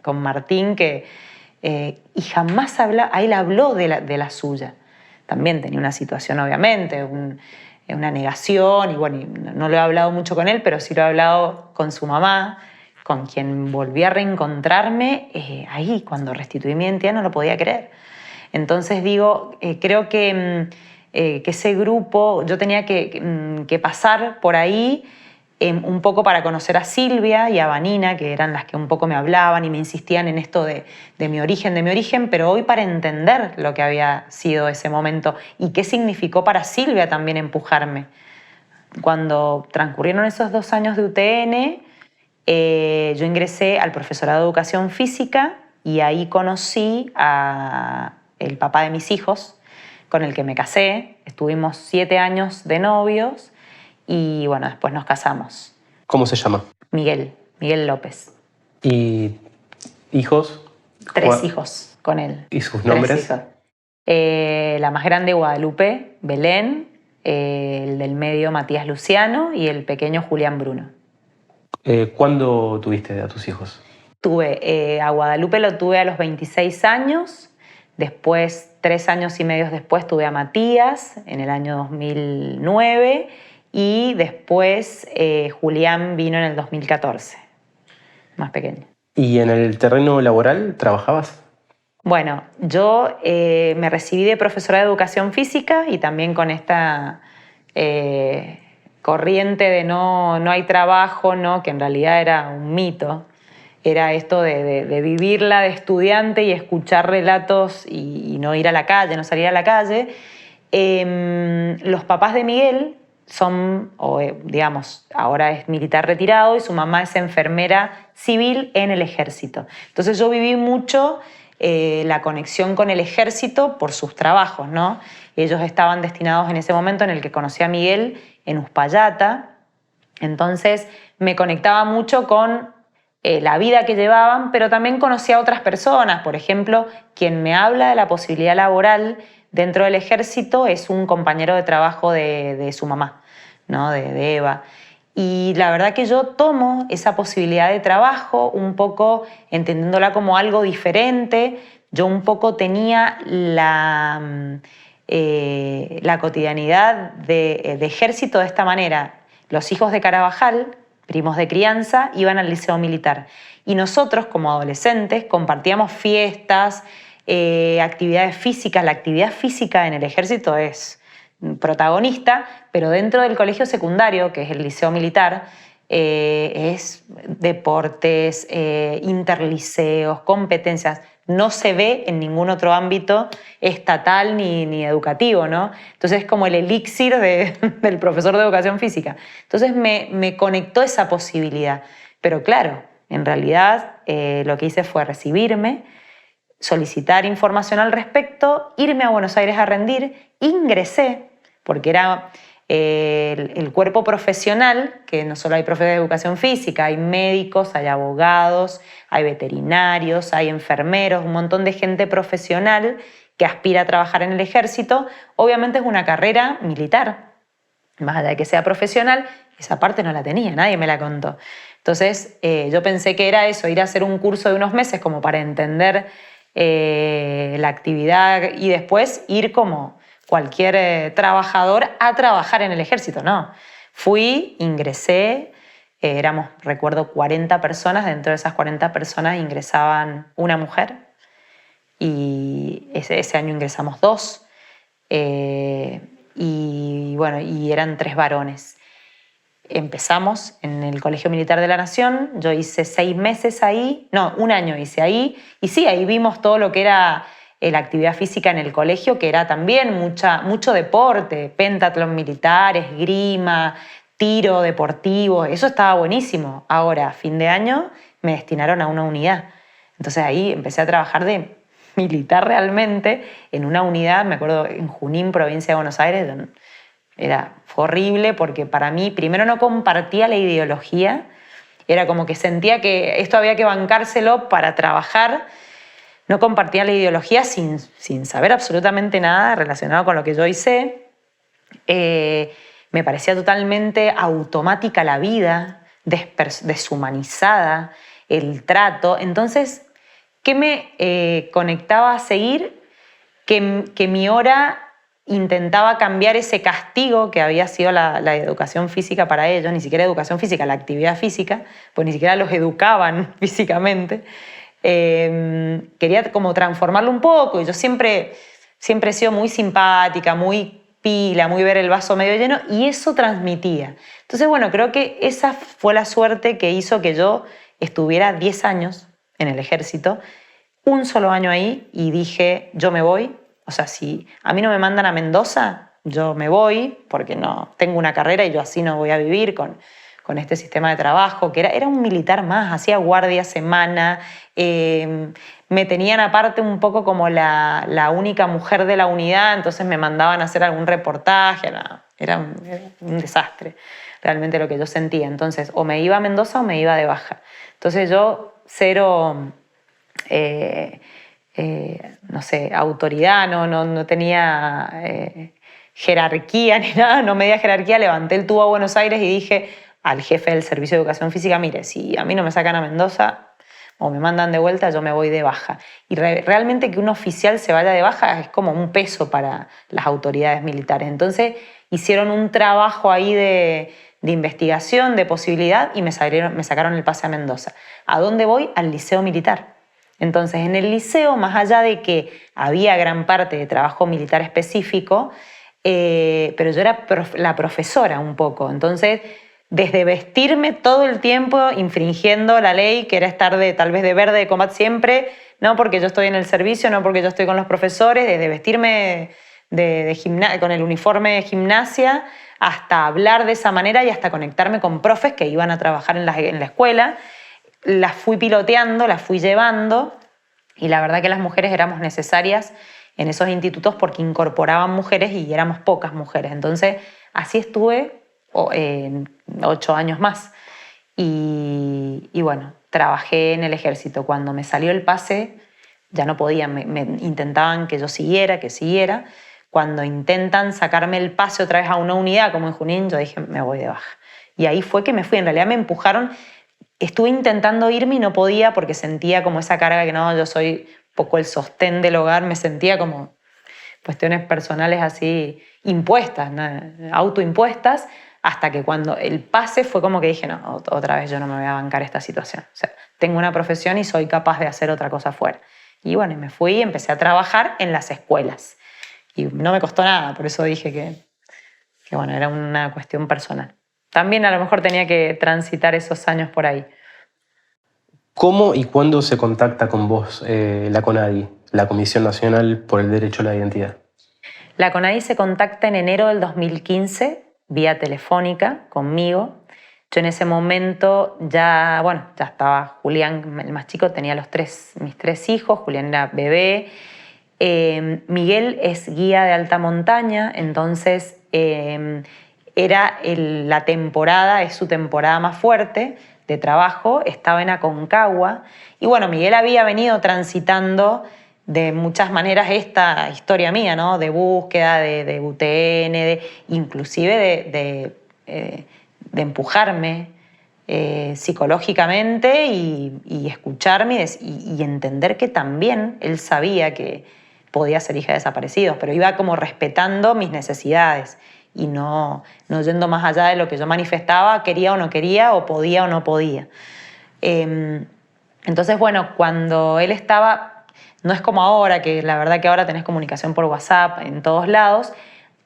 con Martín, y jamás él habló de la suya. También tenía una situación, obviamente, una negación, y bueno, no lo he hablado mucho con él, pero sí lo he hablado con su mamá, con quien volví a reencontrarme ahí, cuando restituí mi identidad, no lo podía creer. Entonces digo, creo que ese grupo, yo tenía que pasar por ahí un poco para conocer a Silvia y a Vanina, que eran las que un poco me hablaban y me insistían en esto de mi origen, pero hoy para entender lo que había sido ese momento y qué significó para Silvia también empujarme cuando transcurrieron esos 2 años de UTN, yo ingresé al profesorado de educación física y ahí conocí al papá de mis hijos, con el que me casé. Estuvimos 7 años de novios y bueno, después nos casamos. ¿Cómo se llama? Miguel López. ¿Y hijos? 3 hijos con él. ¿Y sus 3 nombres? hijos. La más grande, Guadalupe, Belén, el del medio, Matías Luciano, y el pequeño, Julián Bruno. ¿Cuándo tuviste a tus hijos? A Guadalupe lo tuve a los 26 años, después, 3 años y medio después, tuve a Matías en el año 2009 y después Julián vino en el 2014, más pequeño. ¿Y en el terreno laboral trabajabas? Bueno, yo me recibí de profesora de educación física y también con esta corriente de no hay trabajo, ¿no? Que en realidad era un mito. Era esto de vivirla de estudiante y escuchar relatos y no ir a la calle, no salir a la calle. Los papás de Miguel son, digamos, ahora es militar retirado y su mamá es enfermera civil en el ejército. Entonces yo viví mucho la conexión con el ejército por sus trabajos, ¿no? Ellos estaban destinados en ese momento en el que conocí a Miguel en Uspallata. Entonces me conectaba mucho con la vida que llevaban, pero también conocí a otras personas. Por ejemplo, quien me habla de la posibilidad laboral dentro del ejército es un compañero de trabajo de su mamá, ¿no? de Eva. Y la verdad que yo tomo esa posibilidad de trabajo un poco entendiéndola como algo diferente. Yo un poco tenía la cotidianidad de ejército de esta manera. Los hijos de Carabajal, primos de crianza, iban al liceo militar. Y nosotros, como adolescentes, compartíamos fiestas, actividades físicas. La actividad física en el ejército es protagonista, pero dentro del colegio secundario, que es el liceo militar, es deportes, interliceos, competencias. No se ve en ningún otro ámbito estatal ni educativo, ¿no? Entonces es como el elixir del profesor de educación física. Entonces me conectó esa posibilidad. Pero claro, en realidad lo que hice fue recibirme, solicitar información al respecto, irme a Buenos Aires a rendir, ingresé, porque era el cuerpo profesional, que no solo hay profesores de educación física, hay médicos, hay abogados, hay veterinarios, hay enfermeros, un montón de gente profesional que aspira a trabajar en el ejército. Obviamente es una carrera militar, más allá de que sea profesional, esa parte no la tenía, nadie me la contó. Entonces yo pensé que era eso, ir a hacer un curso de unos meses como para entender la actividad y después ir como cualquier trabajador a trabajar en el ejército. No, fui, ingresé, éramos, recuerdo, 40 personas, dentro de esas 40 personas ingresaban una mujer y ese año ingresamos 2 y bueno, y eran 3 varones. Empezamos en el Colegio Militar de la Nación, yo hice 6 meses ahí, no, 1 año hice ahí, y sí, ahí vimos todo lo que era la actividad física en el colegio, que era también mucho deporte, pentatlón militar, esgrima, tiro deportivo, eso estaba buenísimo. Ahora, a fin de año, me destinaron a una unidad. Entonces ahí empecé a trabajar de militar realmente en una unidad, me acuerdo, en Junín, provincia de Buenos Aires. Fue horrible porque para mí, primero no compartía la ideología, era como que sentía que esto había que bancárselo para trabajar, no compartía la ideología sin saber absolutamente nada relacionado con lo que yo hice. Me parecía totalmente automática la vida, deshumanizada, el trato. Entonces, ¿qué me conectaba a seguir? Que mi hora intentaba cambiar ese castigo que había sido la educación física para ellos, ni siquiera educación física, la actividad física, pues ni siquiera los educaban físicamente. Quería como transformarlo un poco y yo siempre he sido muy simpática, muy pila, muy ver el vaso medio lleno y eso transmitía. Entonces, bueno, creo que esa fue la suerte que hizo que yo estuviera 10 años en el ejército, un solo año ahí y dije, yo me voy. O sea, si a mí no me mandan a Mendoza, yo me voy porque no tengo una carrera y yo así no voy a vivir con este sistema de trabajo, que era un militar más, hacía guardia semana, me tenían aparte un poco como la única mujer de la unidad, entonces me mandaban a hacer algún reportaje, era un desastre realmente lo que yo sentía. Entonces o me iba a Mendoza o me iba de baja. Entonces yo cero, no sé, autoridad, no tenía jerarquía ni nada, no medía jerarquía, levanté el tubo a Buenos Aires y dije al jefe del Servicio de Educación Física, mire, si a mí no me sacan a Mendoza o me mandan de vuelta, yo me voy de baja. Y realmente que un oficial se vaya de baja es como un peso para las autoridades militares. Entonces hicieron un trabajo ahí de investigación, de posibilidad, y me sacaron el pase a Mendoza. ¿A dónde voy? Al Liceo Militar. Entonces, en el liceo, más allá de que había gran parte de trabajo militar específico, pero yo era la profesora un poco. Entonces, desde vestirme todo el tiempo infringiendo la ley, que era estar tal vez de verde de combate siempre, no porque yo estoy en el servicio, no porque yo estoy con los profesores, desde vestirme con el uniforme de gimnasia hasta hablar de esa manera y hasta conectarme con profes que iban a trabajar en la escuela. Las fui piloteando, las fui llevando, y la verdad que las mujeres éramos necesarias en esos institutos porque incorporaban mujeres y éramos pocas mujeres. Entonces así estuve 8 años más. Y bueno, trabajé en el ejército. Cuando me salió el pase ya no podía, me intentaban que yo siguiera. Cuando intentan sacarme el pase otra vez a una unidad como en Junín, yo dije, me voy de baja. Y ahí fue que me fui. En realidad me empujaron. Estuve intentando irme y no podía porque sentía como esa carga que no, yo soy poco el sostén del hogar, me sentía como cuestiones personales así impuestas, ¿no? Autoimpuestas, hasta que cuando el pase fue como que dije, no, otra vez yo no me voy a bancar esta situación. O sea, tengo una profesión y soy capaz de hacer otra cosa afuera. Y bueno, me fui y empecé a trabajar en las escuelas. Y no me costó nada, por eso dije que bueno, era una cuestión personal. También a lo mejor tenía que transitar esos años por ahí. ¿Cómo y cuándo se contacta con vos la CONADI, la Comisión Nacional por el Derecho a la Identidad? La CONADI se contacta en enero del 2015, vía telefónica, conmigo. Yo en ese momento ya estaba Julián, el más chico, tenía mis 3 hijos, Julián era bebé. Miguel es guía de alta montaña, entonces era la temporada, es su temporada más fuerte de trabajo, estaba en Aconcagua. Y bueno, Miguel había venido transitando de muchas maneras esta historia mía, ¿no? De búsqueda, de UTN, inclusive de empujarme psicológicamente y escucharme y entender que también él sabía que podía ser hija de desaparecidos, pero iba como respetando mis necesidades y no yendo más allá de lo que yo manifestaba, quería o no quería, o podía o no podía. Entonces, bueno, cuando él estaba, no es como ahora, que la verdad que ahora tenés comunicación por WhatsApp en todos lados,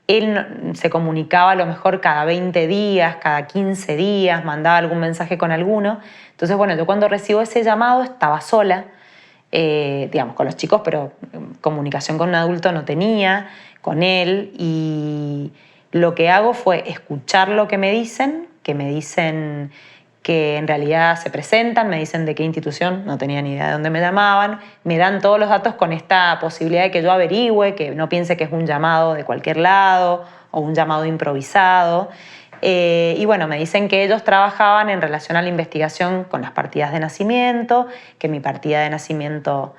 él se comunicaba a lo mejor cada 20 días, cada 15 días, mandaba algún mensaje con alguno. Entonces, bueno, yo cuando recibo ese llamado estaba sola, digamos, con los chicos, pero comunicación con un adulto no tenía, con él, y lo que hago fue escuchar lo que me dicen, que en realidad se presentan, me dicen de qué institución, no tenía ni idea de dónde me llamaban, me dan todos los datos con esta posibilidad de que yo averigüe, que no piense que es un llamado de cualquier lado o un llamado improvisado. Y bueno, me dicen que ellos trabajaban en relación a la investigación con las partidas de nacimiento, que mi partida de nacimiento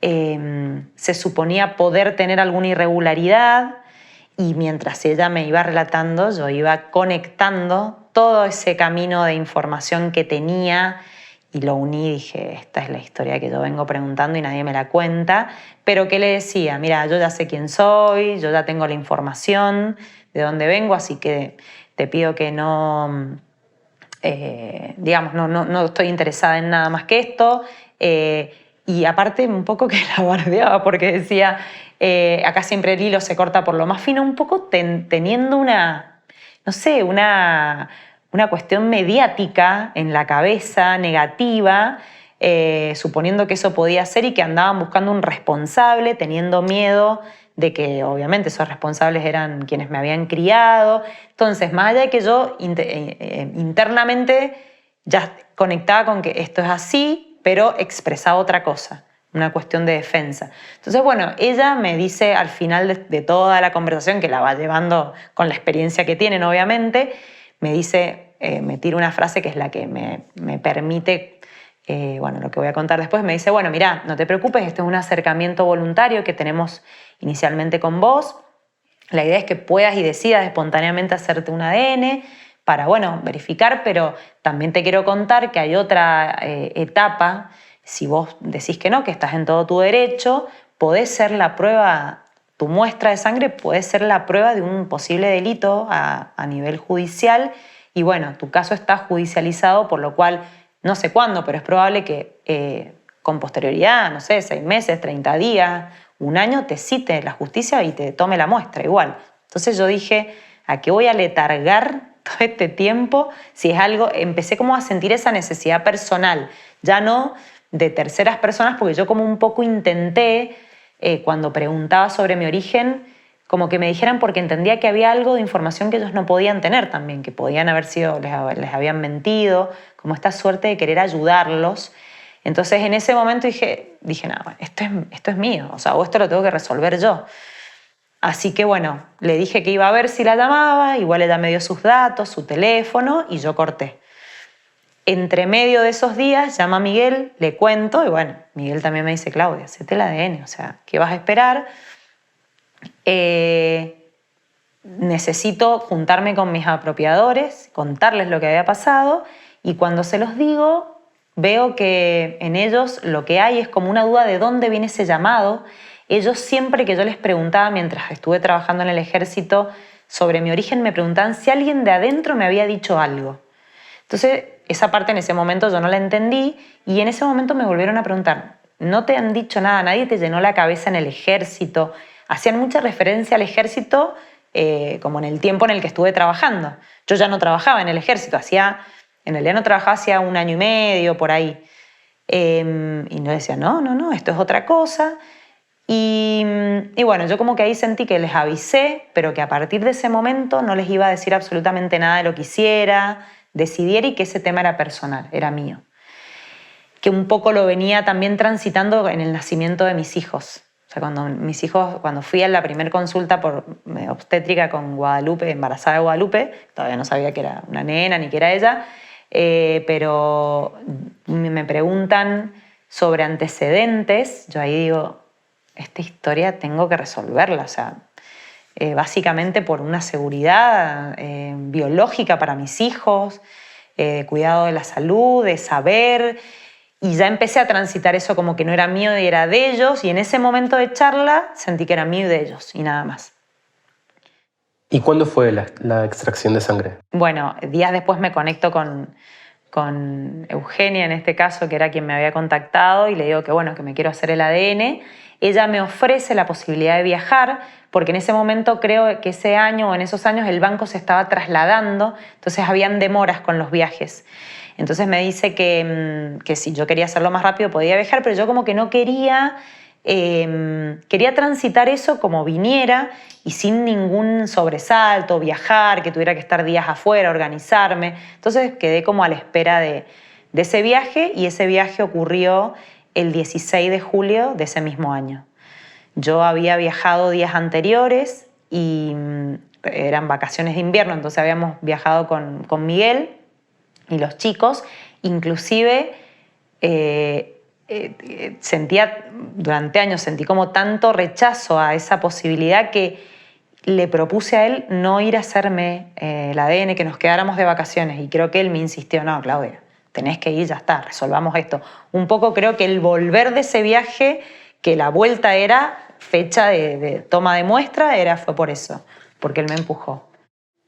se suponía poder tener alguna irregularidad, y mientras ella me iba relatando, yo iba conectando todo ese camino de información que tenía y lo uní y dije, esta es la historia que yo vengo preguntando y nadie me la cuenta. Pero ¿qué le decía? Mira, yo ya sé quién soy, yo ya tengo la información de dónde vengo, así que te pido que no, digamos, no estoy interesada en nada más que esto. Y aparte un poco que la bardeaba porque decía, acá siempre el hilo se corta por lo más fino, un poco teniendo una, no sé, una cuestión mediática en la cabeza, negativa, suponiendo que eso podía ser y que andaban buscando un responsable, teniendo miedo de que obviamente esos responsables eran quienes me habían criado. Entonces, más allá de que yo internamente ya conectaba con que esto es así, pero expresaba otra cosa, una cuestión de defensa. Entonces, bueno, ella me dice al final de toda la conversación, que la va llevando con la experiencia que tienen, obviamente, me dice, me tira una frase que es la que me permite, bueno, lo que voy a contar después, me dice, bueno, mira, no te preocupes, este es un acercamiento voluntario que tenemos inicialmente con vos. La idea es que puedas y decidas espontáneamente hacerte un ADN para, bueno, verificar, pero también te quiero contar que hay otra etapa. Si vos decís que no, que estás en todo tu derecho, podés ser la prueba, tu muestra de sangre puede ser la prueba de un posible delito a nivel judicial y bueno, tu caso está judicializado, por lo cual no sé cuándo, pero es probable que con posterioridad, no sé, 6 meses, 30 días, un año, te cite la justicia y te tome la muestra igual. Entonces yo dije, ¿a qué voy a letargar todo este tiempo? Si es algo, empecé como a sentir esa necesidad personal, ya no de terceras personas, porque yo como un poco intenté, cuando preguntaba sobre mi origen, como que me dijeran, porque entendía que había algo de información que ellos no podían tener también, que podían haber sido, les habían mentido, como esta suerte de querer ayudarlos. Entonces en ese momento dije no, esto es mío, o sea, o esto lo tengo que resolver yo. Así que bueno, le dije que iba a ver si la llamaba, igual ella me dio sus datos, su teléfono y yo corté. Entre medio de esos días llama a Miguel, le cuento y bueno, Miguel también me dice, Claudia, hacete el ADN, o sea, ¿qué vas a esperar? Necesito juntarme con mis apropiadores, contarles lo que había pasado y cuando se los digo veo que en ellos lo que hay es como una duda de dónde viene ese llamado. Ellos siempre que yo les preguntaba mientras estuve trabajando en el ejército sobre mi origen me preguntaban si alguien de adentro me había dicho algo. Entonces esa parte en ese momento yo no la entendí y en ese momento me volvieron a preguntar, ¿no te han dicho nada? ¿Nadie te llenó la cabeza en el ejército? Hacían mucha referencia al ejército como en el tiempo en el que estuve trabajando. Yo ya no trabajaba en el ejército, en realidad no trabajaba hacía 1 año y medio, por ahí. Y no decía, no, esto es otra cosa. Y bueno, yo como que ahí sentí que les avisé, pero que a partir de ese momento no les iba a decir absolutamente nada de lo que hiciera, decidiera y que ese tema era personal, era mío. Que un poco lo venía también transitando en el nacimiento de mis hijos. O sea, cuando fui a la primera consulta por obstétrica con Guadalupe, embarazada de Guadalupe, todavía no sabía que era una nena ni que era ella, pero me preguntan sobre antecedentes, yo ahí digo, esta historia tengo que resolverla, o sea, básicamente por una seguridad biológica para mis hijos, cuidado de la salud, de saber. Y ya empecé a transitar eso como que no era mío y era de ellos, y en ese momento de charla sentí que era mío y de ellos, y nada más. ¿Y cuándo fue la extracción de sangre? Bueno, días después me conecto con Eugenia, en este caso, que era quien me había contactado, y le digo que bueno, que me quiero hacer el ADN. Ella me ofrece la posibilidad de viajar, porque en ese momento creo que ese año o en esos años el banco se estaba trasladando, entonces habían demoras con los viajes. Entonces me dice que si yo quería hacerlo más rápido podía viajar, pero yo como que no quería transitar eso como viniera y sin ningún sobresalto, viajar, que tuviera que estar días afuera, organizarme. Entonces quedé como a la espera de ese viaje y ese viaje ocurrió el 16 de julio de ese mismo año. Yo había viajado días anteriores y eran vacaciones de invierno, entonces habíamos viajado con Miguel y los chicos, inclusive durante años sentí como tanto rechazo a esa posibilidad que le propuse a él no ir a hacerme el ADN, que nos quedáramos de vacaciones, y creo que él me insistió, no, Claudia, tenés que ir, ya está, resolvamos esto. Un poco creo que el volver de ese viaje, que la vuelta era fecha de toma de muestra, fue por eso, porque él me empujó.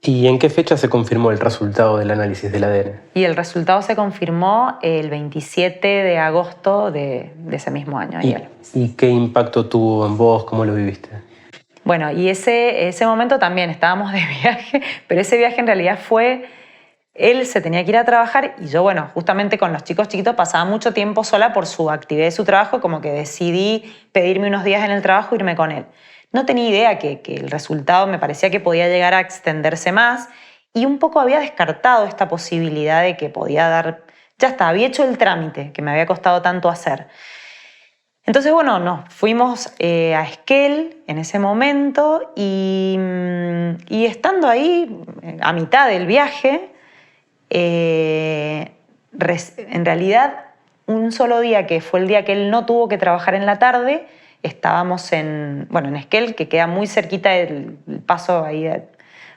¿Y en qué fecha se confirmó el resultado del análisis del ADN? Y el resultado se confirmó el 27 de agosto de ese mismo año. ¿Y qué impacto tuvo en vos? ¿Cómo lo viviste? Bueno, y ese momento también estábamos de viaje, pero ese viaje en realidad fue... Él se tenía que ir a trabajar y yo, bueno, justamente con los chicos chiquitos pasaba mucho tiempo sola por su actividad y su trabajo, como que decidí pedirme unos días en el trabajo e irme con él. no tenía idea que el resultado me parecía que podía llegar a extenderse más y un poco había descartado esta posibilidad de que podía dar, ya está, había hecho el trámite que me había costado tanto hacer. Entonces, bueno, nos fuimos a Esquel en ese momento y estando ahí a mitad del viaje, en realidad un solo día, que fue el día que él no tuvo que trabajar en la tarde, estábamos en Esquel, que queda muy cerquita del paso ahí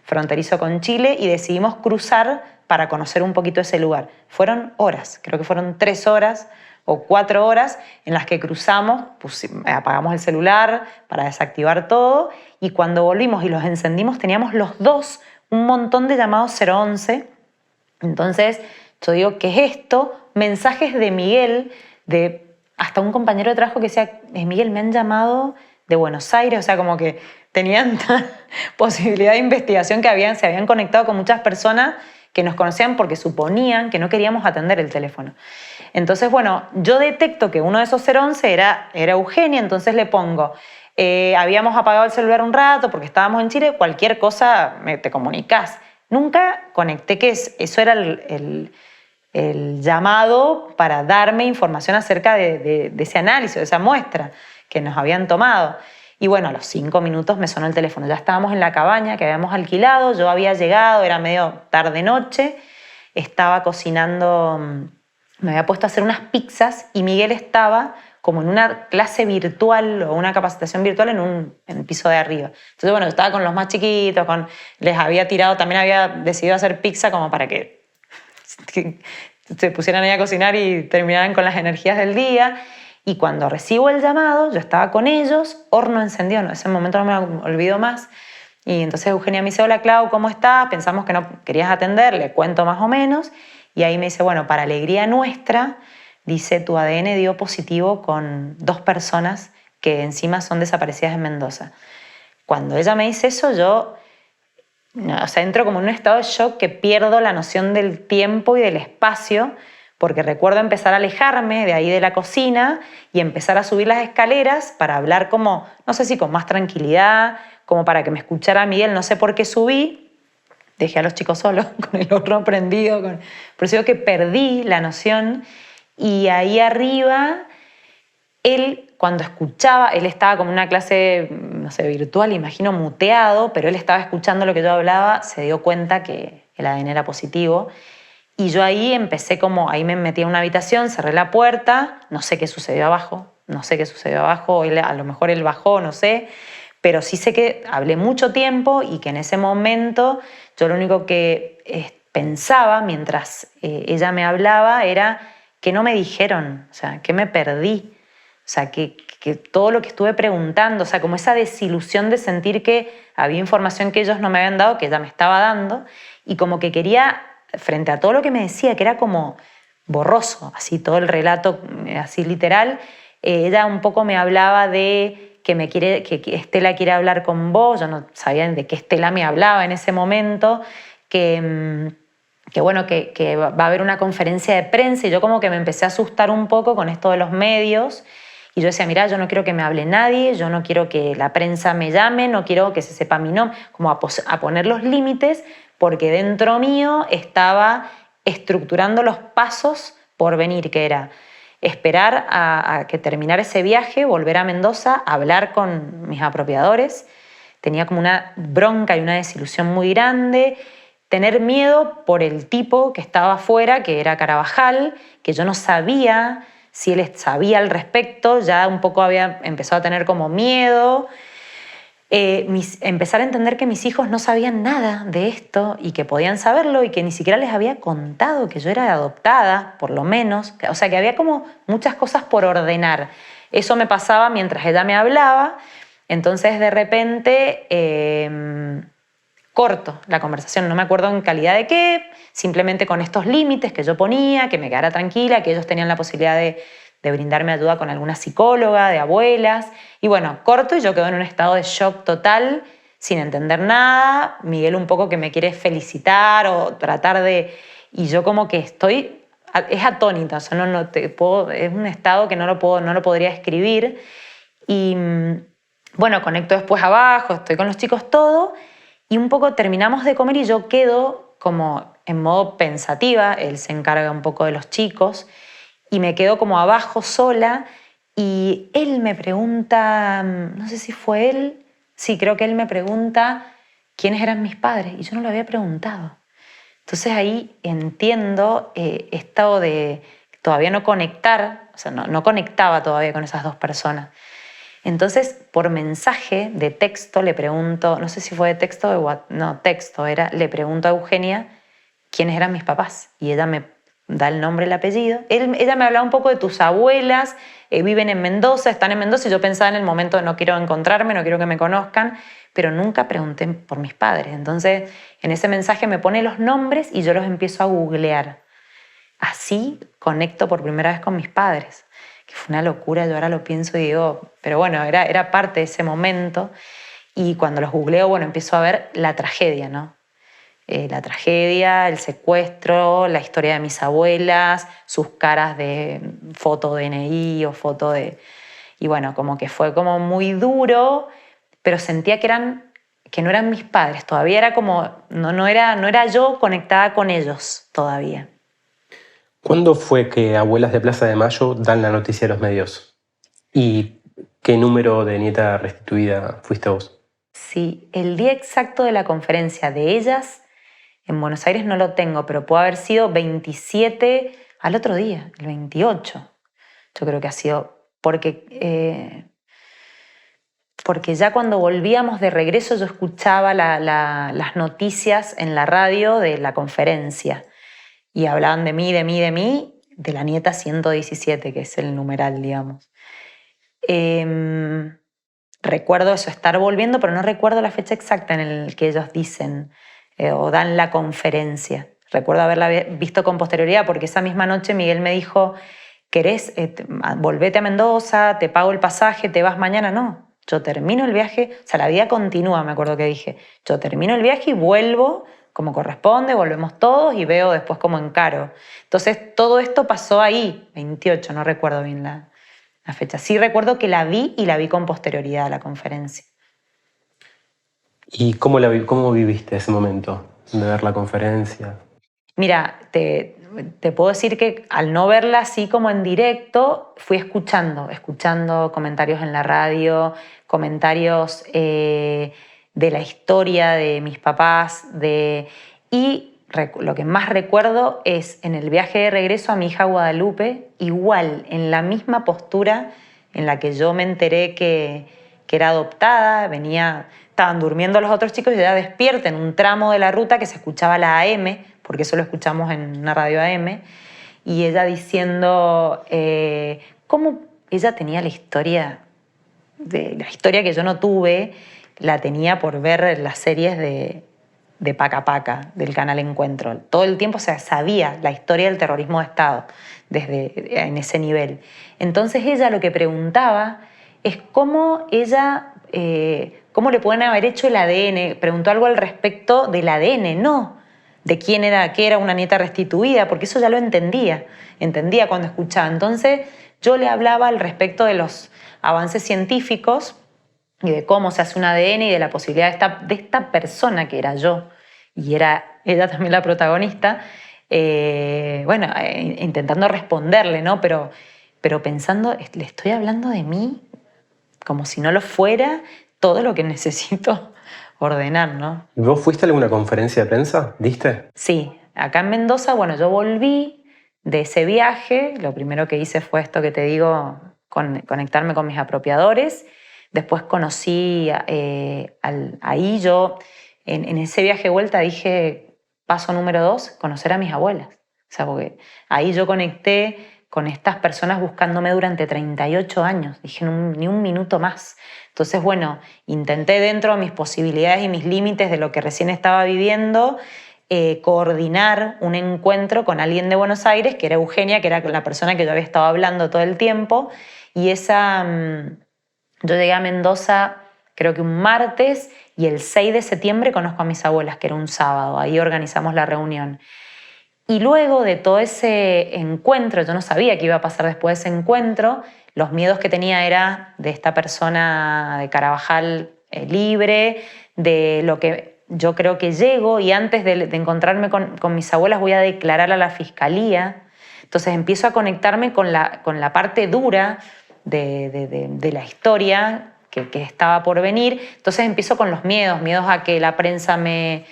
fronterizo con Chile, y decidimos cruzar para conocer un poquito ese lugar. Fueron horas, creo que fueron 3 horas o 4 horas en las que cruzamos, apagamos el celular para desactivar todo, y cuando volvimos y los encendimos teníamos los dos un montón de llamados 011. Entonces yo digo, ¿qué es esto? Mensajes de Miguel, de hasta un compañero de trabajo que decía, Miguel, me han llamado de Buenos Aires, o sea, como que tenían posibilidad de investigación, que se habían conectado con muchas personas que nos conocían porque suponían que no queríamos atender el teléfono. Entonces, bueno, yo detecto que uno de esos 011 era Eugenia, entonces le pongo, habíamos apagado el celular un rato porque estábamos en Chile, cualquier cosa te comunicás. Nunca conecté que eso era el llamado para darme información acerca de ese análisis, de esa muestra que nos habían tomado. Y bueno, a los 5 minutos me sonó el teléfono. Ya estábamos en la cabaña que habíamos alquilado, yo había llegado, era medio tarde-noche, estaba cocinando, me había puesto a hacer unas pizzas y Miguel estaba como en una clase virtual o una capacitación virtual en el piso de arriba. Entonces, bueno, yo estaba con los más chiquitos, les había tirado, también había decidido hacer pizza como para que se pusieran ahí a cocinar y terminaran con las energías del día. Y cuando recibo el llamado, yo estaba con ellos, horno encendido, en ese momento no me olvido más. Y entonces Eugenia me dice, hola Clau, ¿cómo estás? Pensamos que no querías atender, le cuento más o menos. Y ahí me dice, bueno, para alegría nuestra, dice, tu ADN dio positivo con 2 personas que encima son desaparecidas en Mendoza. Cuando ella me dice eso, yo entro como en un estado de shock que pierdo la noción del tiempo y del espacio, porque recuerdo empezar a alejarme de ahí de la cocina y empezar a subir las escaleras para hablar como, no sé si con más tranquilidad, como para que me escuchara Miguel, no sé por qué subí, dejé a los chicos solos, con el horno prendido, pero eso digo que perdí la noción. Y ahí arriba, él, cuando escuchaba, él estaba como en una clase, no sé, virtual, imagino muteado, pero él estaba escuchando lo que yo hablaba, se dio cuenta que el ADN era positivo. Y yo ahí ahí me metí en una habitación, cerré la puerta, no sé qué sucedió abajo, a lo mejor él bajó, no sé, pero sí sé que hablé mucho tiempo y que en ese momento yo lo único que pensaba mientras ella me hablaba era que no me dijeron, o sea, que me perdí, o sea, que todo lo que estuve preguntando, o sea, como esa desilusión de sentir que había información que ellos no me habían dado, que ella me estaba dando, y como que quería, frente a todo lo que me decía, que era como borroso, así todo el relato, así literal, ella un poco me hablaba de que Estela quiere hablar con vos, yo no sabía de qué Estela me hablaba en ese momento, que va a haber una conferencia de prensa, y yo como que me empecé a asustar un poco con esto de los medios, y yo decía, mira, yo no quiero que me hable nadie, yo no quiero que la prensa me llame, no quiero que se sepa mi nombre, como a poner los límites, porque dentro mío estaba estructurando los pasos por venir, que era esperar a que terminara ese viaje, volver a Mendoza, hablar con mis apropiadores. Tenía como una bronca y una desilusión muy grande, tener miedo por el tipo que estaba afuera, que era Carabajal, que yo no sabía si él sabía al respecto, ya un poco había empezado a tener como miedo. Empezar a entender que mis hijos no sabían nada de esto y que podían saberlo y que ni siquiera les había contado que yo era adoptada, por lo menos. O sea, que había como muchas cosas por ordenar. Eso me pasaba mientras ella me hablaba. Entonces, de repente, corto la conversación. No me acuerdo en calidad de qué, simplemente con estos límites que yo ponía, que me quedara tranquila, que ellos tenían la posibilidad de brindarme ayuda con alguna psicóloga, de abuelas. Y bueno, corto y yo quedo en un estado de shock total, sin entender nada. Miguel un poco que me quiere felicitar o tratar de... Y yo como que estoy... Es atónita, o sea, es un estado que no lo podría describir. Y Bueno, conecto después abajo, estoy con los chicos, todo, y un poco terminamos de comer y yo quedo como en modo pensativa, él se encarga un poco de los chicos, y me quedo como abajo sola, y él me pregunta, no sé si fue él, sí, creo que él me pregunta quiénes eran mis padres, y yo no lo había preguntado. Entonces ahí entiendo estado de todavía no conectar, o sea, no conectaba todavía con esas dos personas. Entonces, por mensaje de texto le pregunto, no sé si fue de texto o de no, texto era, le pregunto a Eugenia quiénes eran mis papás y ella me da el nombre y el apellido. Ella me hablaba un poco de tus abuelas, viven en Mendoza, están en Mendoza y yo pensaba en el momento de no quiero encontrarme, no quiero que me conozcan, pero nunca pregunté por mis padres. Entonces, en ese mensaje me pone los nombres y yo los empiezo a googlear. Así conecto por primera vez con mis padres, que fue una locura, yo ahora lo pienso y digo, pero bueno, era parte de ese momento. Y cuando los googleo, bueno, empiezo a ver la tragedia, ¿no? La tragedia, el secuestro, la historia de mis abuelas, sus caras de foto DNI o foto de... Y bueno, como que fue como muy duro, pero sentía que no eran mis padres, todavía era como, no era yo conectada con ellos todavía. ¿Cuándo fue que Abuelas de Plaza de Mayo dan la noticia a los medios? ¿Y qué número de nieta restituida fuiste vos? Sí, el día exacto de la conferencia de ellas en Buenos Aires no lo tengo, pero puede haber sido 27 al otro día, el 28. Yo creo que ha sido porque ya cuando volvíamos de regreso yo escuchaba las noticias en la radio de la conferencia y hablaban de mí, de mí, de mí, de la nieta 117, que es el numeral, digamos. Recuerdo eso, estar volviendo, pero no recuerdo la fecha exacta en la que ellos dicen o dan la conferencia. Recuerdo haberla visto con posterioridad porque esa misma noche Miguel me dijo, ¿querés? Volvete a Mendoza, te pago el pasaje, te vas mañana. No, yo termino el viaje, o sea, la vida continúa, me acuerdo que dije. Yo termino el viaje y vuelvo como corresponde, volvemos todos y veo después cómo encaro. Entonces, todo esto pasó ahí, 28, no recuerdo bien la fecha. Sí recuerdo que la vi y la vi con posterioridad a la conferencia. ¿Y cómo viviste ese momento de ver la conferencia? Mira, te puedo decir que al no verla así como en directo, fui escuchando comentarios en la radio, comentarios de la historia de mis papás, y lo que más recuerdo es en el viaje de regreso a mi hija Guadalupe, igual, en la misma postura en la que yo me enteré que era adoptada, estaban durmiendo los otros chicos y yo ya despierta en un tramo de la ruta que se escuchaba la AM, porque eso lo escuchamos en una radio AM, y ella diciendo cómo ella tenía la historia que yo no tuve, la tenía por ver las series de Paca Paca, del canal Encuentro. Todo el tiempo, o sea, sabía la historia del terrorismo de Estado en ese nivel. Entonces ella lo que preguntaba es cómo cómo le pueden haber hecho el ADN. Preguntó algo al respecto del ADN, no de quién era, qué era una nieta restituida, porque eso ya lo entendía cuando escuchaba. Entonces yo le hablaba al respecto de los avances científicos y de cómo se hace un ADN y de la posibilidad de esta persona que era yo, y era ella también la protagonista, intentando responderle, ¿no? Pero pensando, le estoy hablando de mí como si no lo fuera, todo lo que necesito ordenar, ¿no? ¿Vos fuiste a alguna conferencia de prensa? ¿Diste? Sí, acá en Mendoza, bueno, yo volví de ese viaje, lo primero que hice fue esto que te digo, conectarme con mis apropiadores. Después conocí, ahí yo, en ese viaje de vuelta dije, paso número 2, conocer a mis abuelas. O sea, porque ahí yo conecté con estas personas buscándome durante 38 años. Dije, ni un minuto más. Entonces, bueno, intenté dentro de mis posibilidades y mis límites de lo que recién estaba viviendo, coordinar un encuentro con alguien de Buenos Aires, que era Eugenia, que era la persona que yo había estado hablando todo el tiempo. Y yo llegué a Mendoza creo que un martes y el 6 de septiembre conozco a mis abuelas, que era un sábado. Ahí organizamos la reunión. Y luego de todo ese encuentro, yo no sabía qué iba a pasar después de ese encuentro, los miedos que tenía era de esta persona de Carabajal libre, de lo que yo creo que llego, y antes de encontrarme con mis abuelas voy a declarar a la fiscalía. Entonces empiezo a conectarme con la parte dura de la historia que estaba por venir. Entonces empiezo con los miedos a que la prensa me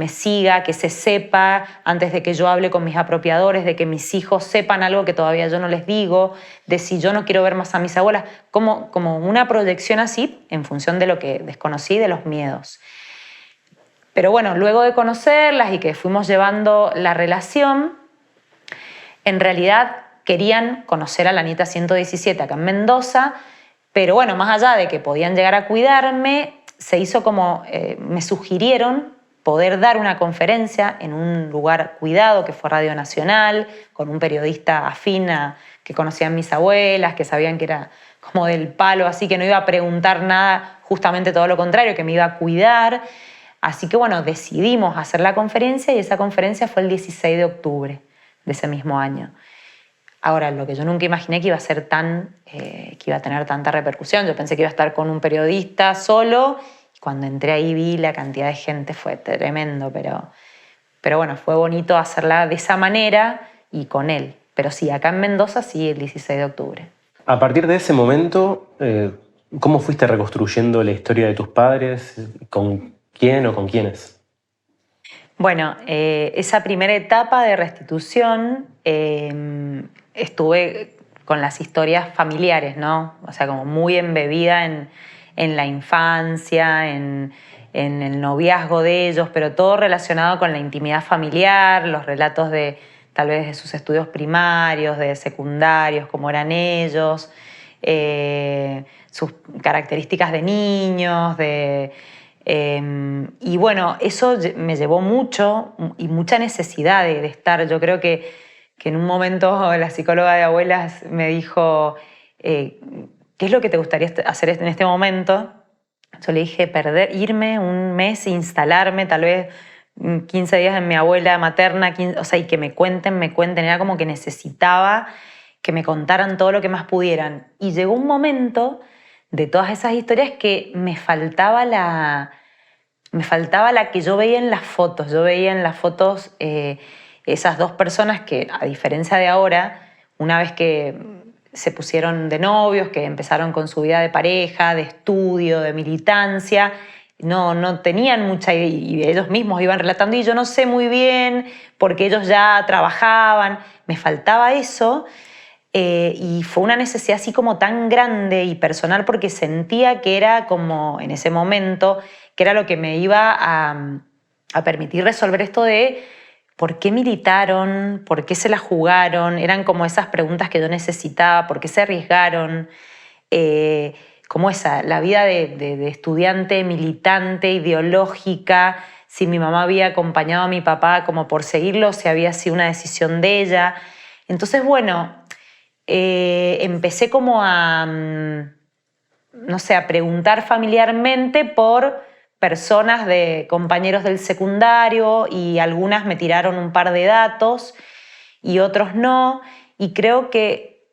siga, que se sepa antes de que yo hable con mis apropiadores, de que mis hijos sepan algo que todavía yo no les digo, de si yo no quiero ver más a mis abuelas, como una proyección así en función de lo que desconocí, de los miedos. Pero bueno, luego de conocerlas y que fuimos llevando la relación, en realidad querían conocer a la nieta 117 acá en Mendoza, pero bueno, más allá de que podían llegar a cuidarme, se hizo como, me sugirieron poder dar una conferencia en un lugar cuidado, que fue Radio Nacional, con un periodista afín que conocían mis abuelas, que sabían que era como del palo, así que no iba a preguntar nada, justamente todo lo contrario, que me iba a cuidar. Así que bueno, decidimos hacer la conferencia y esa conferencia fue el 16 de octubre de ese mismo año. Ahora, lo que yo nunca imaginé que iba a ser que iba a tener tanta repercusión. Yo pensé que iba a estar con un periodista solo. Cuando entré ahí vi la cantidad de gente, fue tremendo, pero bueno, fue bonito hacerla de esa manera y con él. Pero sí, acá en Mendoza sí, el 16 de octubre. A partir de ese momento, ¿cómo fuiste reconstruyendo la historia de tus padres? ¿Con quién o con quiénes? Bueno, esa primera etapa de restitución estuve con las historias familiares, ¿no? O sea, como muy embebida en la infancia, en el noviazgo de ellos, pero todo relacionado con la intimidad familiar, los relatos de tal vez de sus estudios primarios, de secundarios, cómo eran ellos, sus características de niños, y bueno, eso me llevó mucho y mucha necesidad de estar. Yo creo que en un momento la psicóloga de abuelas me dijo, ¿qué es lo que te gustaría hacer en este momento? Yo le dije, irme un mes, instalarme tal vez 15 días en mi abuela materna, o sea, y que me cuenten. Era como que necesitaba que me contaran todo lo que más pudieran. Y llegó un momento de todas esas historias que me faltaba la que yo veía en las fotos. Yo veía en las fotos esas dos personas que, a diferencia de ahora, una vez que se pusieron de novios, que empezaron con su vida de pareja, de estudio, de militancia, no tenían mucha idea, y ellos mismos iban relatando, y yo no sé muy bien, porque ellos ya trabajaban, me faltaba eso. Y fue una necesidad así como tan grande y personal, porque sentía que era como en ese momento, que era lo que me iba a permitir resolver esto de por qué militaron, por qué se la jugaron. Eran como esas preguntas que yo necesitaba, por qué se arriesgaron, como la vida de estudiante, militante, ideológica, si mi mamá había acompañado a mi papá como por seguirlo, si había sido una decisión de ella. Entonces, bueno, empecé como no sé, a preguntar familiarmente por personas de compañeros del secundario, y algunas me tiraron un par de datos y otros no, y creo que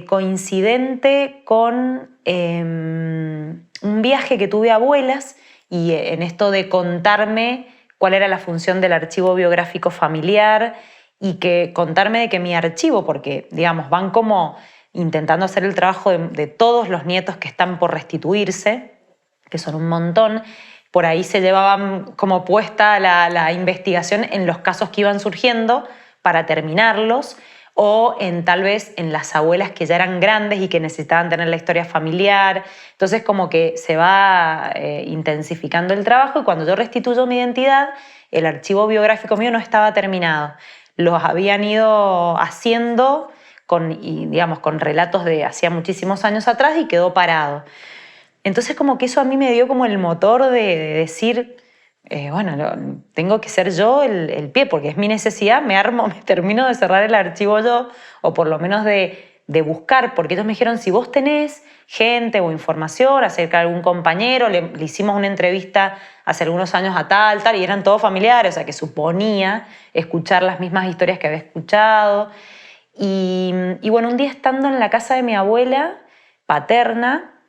coincidente con un viaje que tuve a abuelas, y en esto de contarme cuál era la función del archivo biográfico familiar, y que contarme de que mi archivo, porque digamos van como intentando hacer el trabajo de todos los nietos que están por restituirse, que son un montón. Por ahí se llevaban como puesta la investigación en los casos que iban surgiendo para terminarlos, o tal vez en las abuelas que ya eran grandes y que necesitaban tener la historia familiar. Entonces como que se va intensificando el trabajo, y cuando yo restituyo mi identidad, el archivo biográfico mío no estaba terminado. Los habían ido haciendo con relatos de hacía muchísimos años atrás, y quedó parado. Entonces como que eso a mí me dio como el motor de decir, bueno, tengo que ser yo el pie, porque es mi necesidad, me armo, me termino de cerrar el archivo yo, o por lo menos de de buscar, porque ellos me dijeron, si vos tenés gente o información acerca de algún compañero, le hicimos una entrevista hace algunos años a tal, y eran todos familiares, o sea que suponía escuchar las mismas historias que había escuchado. Y bueno, un día estando en la casa de mi abuela paterna,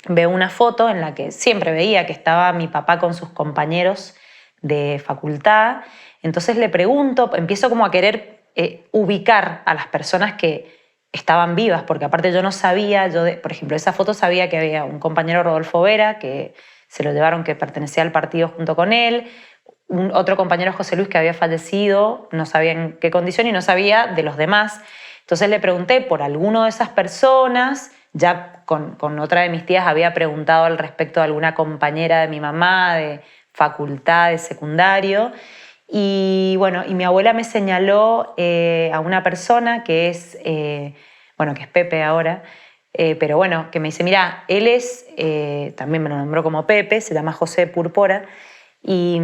veo una foto en la que siempre veía que estaba mi papá con sus compañeros de facultad. Entonces le pregunto, empiezo como a querer ubicar a las personas que estaban vivas, porque aparte yo no sabía, por ejemplo, esa foto sabía que había un compañero, Rodolfo Vera, que se lo llevaron, que pertenecía al partido junto con él, otro compañero, José Luis, que había fallecido, no sabía en qué condición y no sabía de los demás. Entonces le pregunté por alguno de esas personas, ya con otra de mis tías había preguntado al respecto de alguna compañera de mi mamá, de facultad, de secundario, y bueno, y mi abuela me señaló a una persona que es, bueno, que es Pepe ahora, pero bueno, que me dice, mira, él es, también me lo nombró como Pepe, se llama José Púrpura, y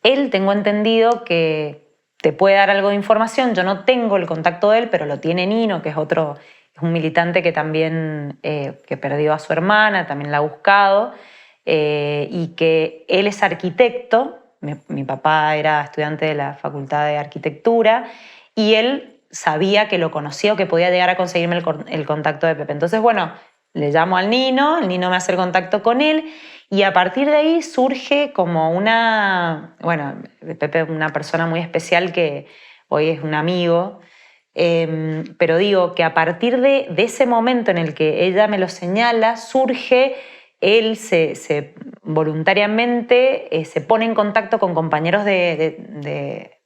él, tengo entendido que te puede dar algo de información. Yo no tengo el contacto de él, pero lo tiene Nino, que es otro, es un militante que también que perdió a su hermana, también la ha buscado, y que él es arquitecto. Mi papá era estudiante de la Facultad de Arquitectura y él sabía que lo conocía o que podía llegar a conseguirme el contacto de Pepe. Entonces, bueno, le llamo al Nino, el Nino me hace el contacto con él y a partir de ahí surge como una, bueno, Pepe es una persona muy especial que hoy es un amigo, pero digo que a partir de ese momento en el que ella me lo señala, surge, él voluntariamente se pone en contacto con compañeros de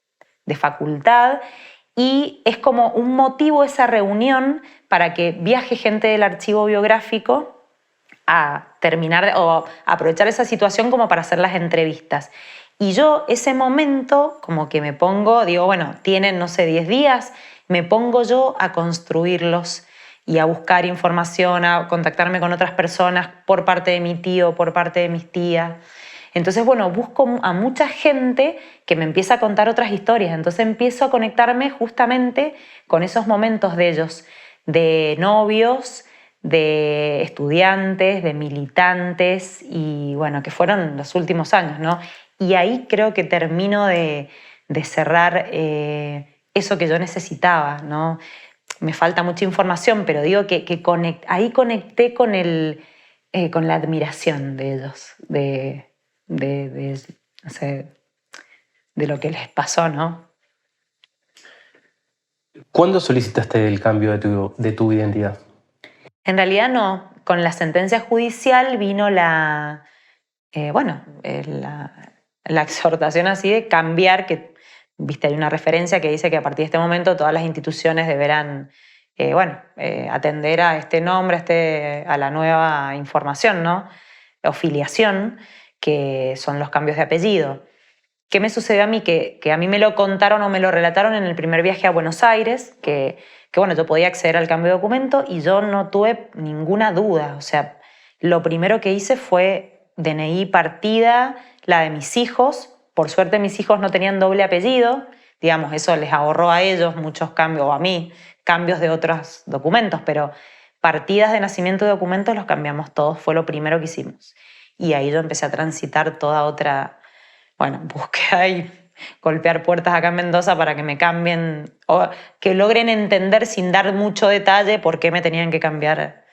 facultad y es como un motivo esa reunión para que viaje gente del archivo biográfico a terminar o aprovechar esa situación como para hacer las entrevistas. Y yo ese momento como que me pongo, digo, bueno, tienen, no sé, 10 días, me pongo yo a construirlos y a buscar información, a contactarme con otras personas por parte de mi tío, por parte de mis tías. Entonces, bueno, busco a mucha gente que me empieza a contar otras historias. Entonces empiezo a conectarme justamente con esos momentos de ellos, de novios, de estudiantes, de militantes y bueno, que fueron los últimos años, ¿no? Y ahí creo que termino de cerrar eso que yo necesitaba, ¿no? Me falta mucha información, pero digo que ahí conecté con la admiración de ellos, no sé, de lo que les pasó, ¿no? ¿Cuándo solicitaste el cambio de tu identidad? En realidad no. Con la sentencia judicial vino la exhortación así de cambiar, que, viste, hay una referencia que dice que a partir de este momento todas las instituciones deberán, atender a este nombre, a la nueva información, ¿no? O filiación, que son los cambios de apellido. ¿Qué me sucedió a mí? Que a mí me lo contaron o me lo relataron en el primer viaje a Buenos Aires, que bueno, yo podía acceder al cambio de documento y yo no tuve ninguna duda. O sea, lo primero que hice fue DNI partida, la de mis hijos. Por suerte mis hijos no tenían doble apellido. Digamos, eso les ahorró a ellos muchos cambios, o a mí, cambios de otros documentos, pero partidas de nacimiento y documentos los cambiamos todos, fue lo primero que hicimos. Y ahí yo empecé a transitar toda otra, bueno, búsqueda y golpear puertas acá en Mendoza para que me cambien o que logren entender sin dar mucho detalle por qué me tenían que cambiar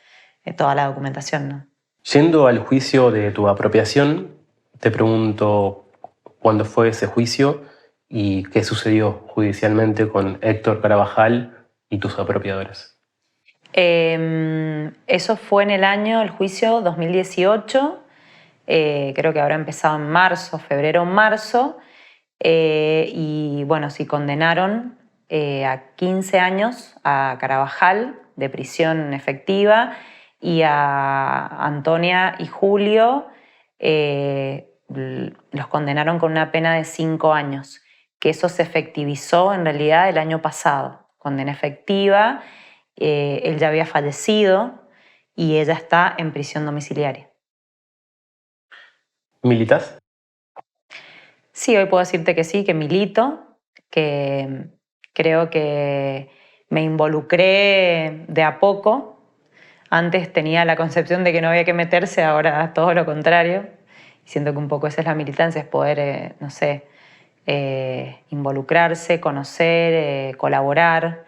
toda la documentación, ¿no? Yendo al juicio de tu apropiación, te pregunto cuándo fue ese juicio y qué sucedió judicialmente con Héctor Carabajal y tus apropiadores. Eso fue en el juicio 2018, creo que habrá empezado en marzo, febrero o marzo, y bueno, sí condenaron a 15 años a Carabajal de prisión efectiva y a Antonia y Julio los condenaron con una pena de 5 años, que eso se efectivizó en realidad el año pasado, condena efectiva. Él ya había fallecido y ella está en prisión domiciliaria. ¿Militas? Sí, hoy puedo decirte que sí, que milito, que creo que me involucré de a poco. Antes tenía la concepción de que no había que meterse, ahora todo lo contrario. Siento que un poco esa es la militancia, es poder, no sé, involucrarse, conocer, colaborar.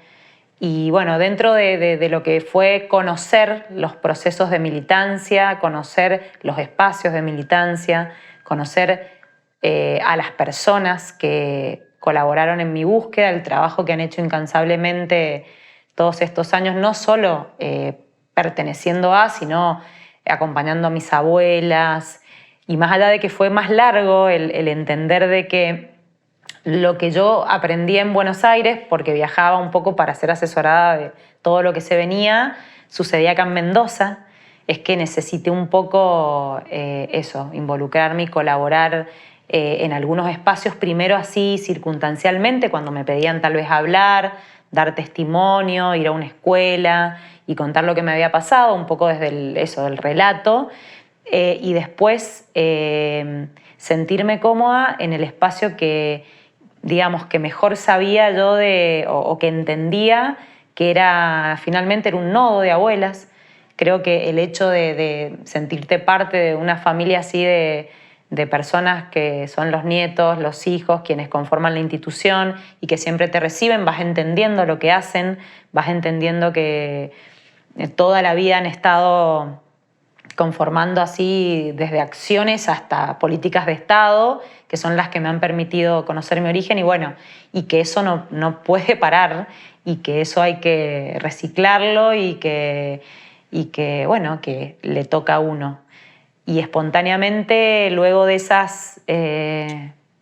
Y bueno, dentro de lo que fue conocer los procesos de militancia, conocer los espacios de militancia, conocer a las personas que colaboraron en mi búsqueda, el trabajo que han hecho incansablemente todos estos años, no solo perteneciendo a, sino acompañando a mis abuelas. Y más allá de que fue más largo el entender de que lo que yo aprendí en Buenos Aires, porque viajaba un poco para ser asesorada de todo lo que se venía, sucedía acá en Mendoza, es que necesité un poco eso, involucrarme y colaborar en algunos espacios, primero así circunstancialmente, cuando me pedían tal vez hablar, dar testimonio, ir a una escuela y contar lo que me había pasado, un poco desde del relato, y después sentirme cómoda en el espacio que, digamos, que mejor sabía yo o que entendía que finalmente era un nodo de abuelas. Creo que el hecho de sentirte parte de una familia así de personas que son los nietos, los hijos, quienes conforman la institución y que siempre te reciben, vas entendiendo lo que hacen, vas entendiendo que toda la vida han estado conformando así desde acciones hasta políticas de Estado, que son las que me han permitido conocer mi origen y bueno, y que eso no puede parar y que eso hay que reciclarlo y que bueno, que le toca a uno. Y espontáneamente, luego de esas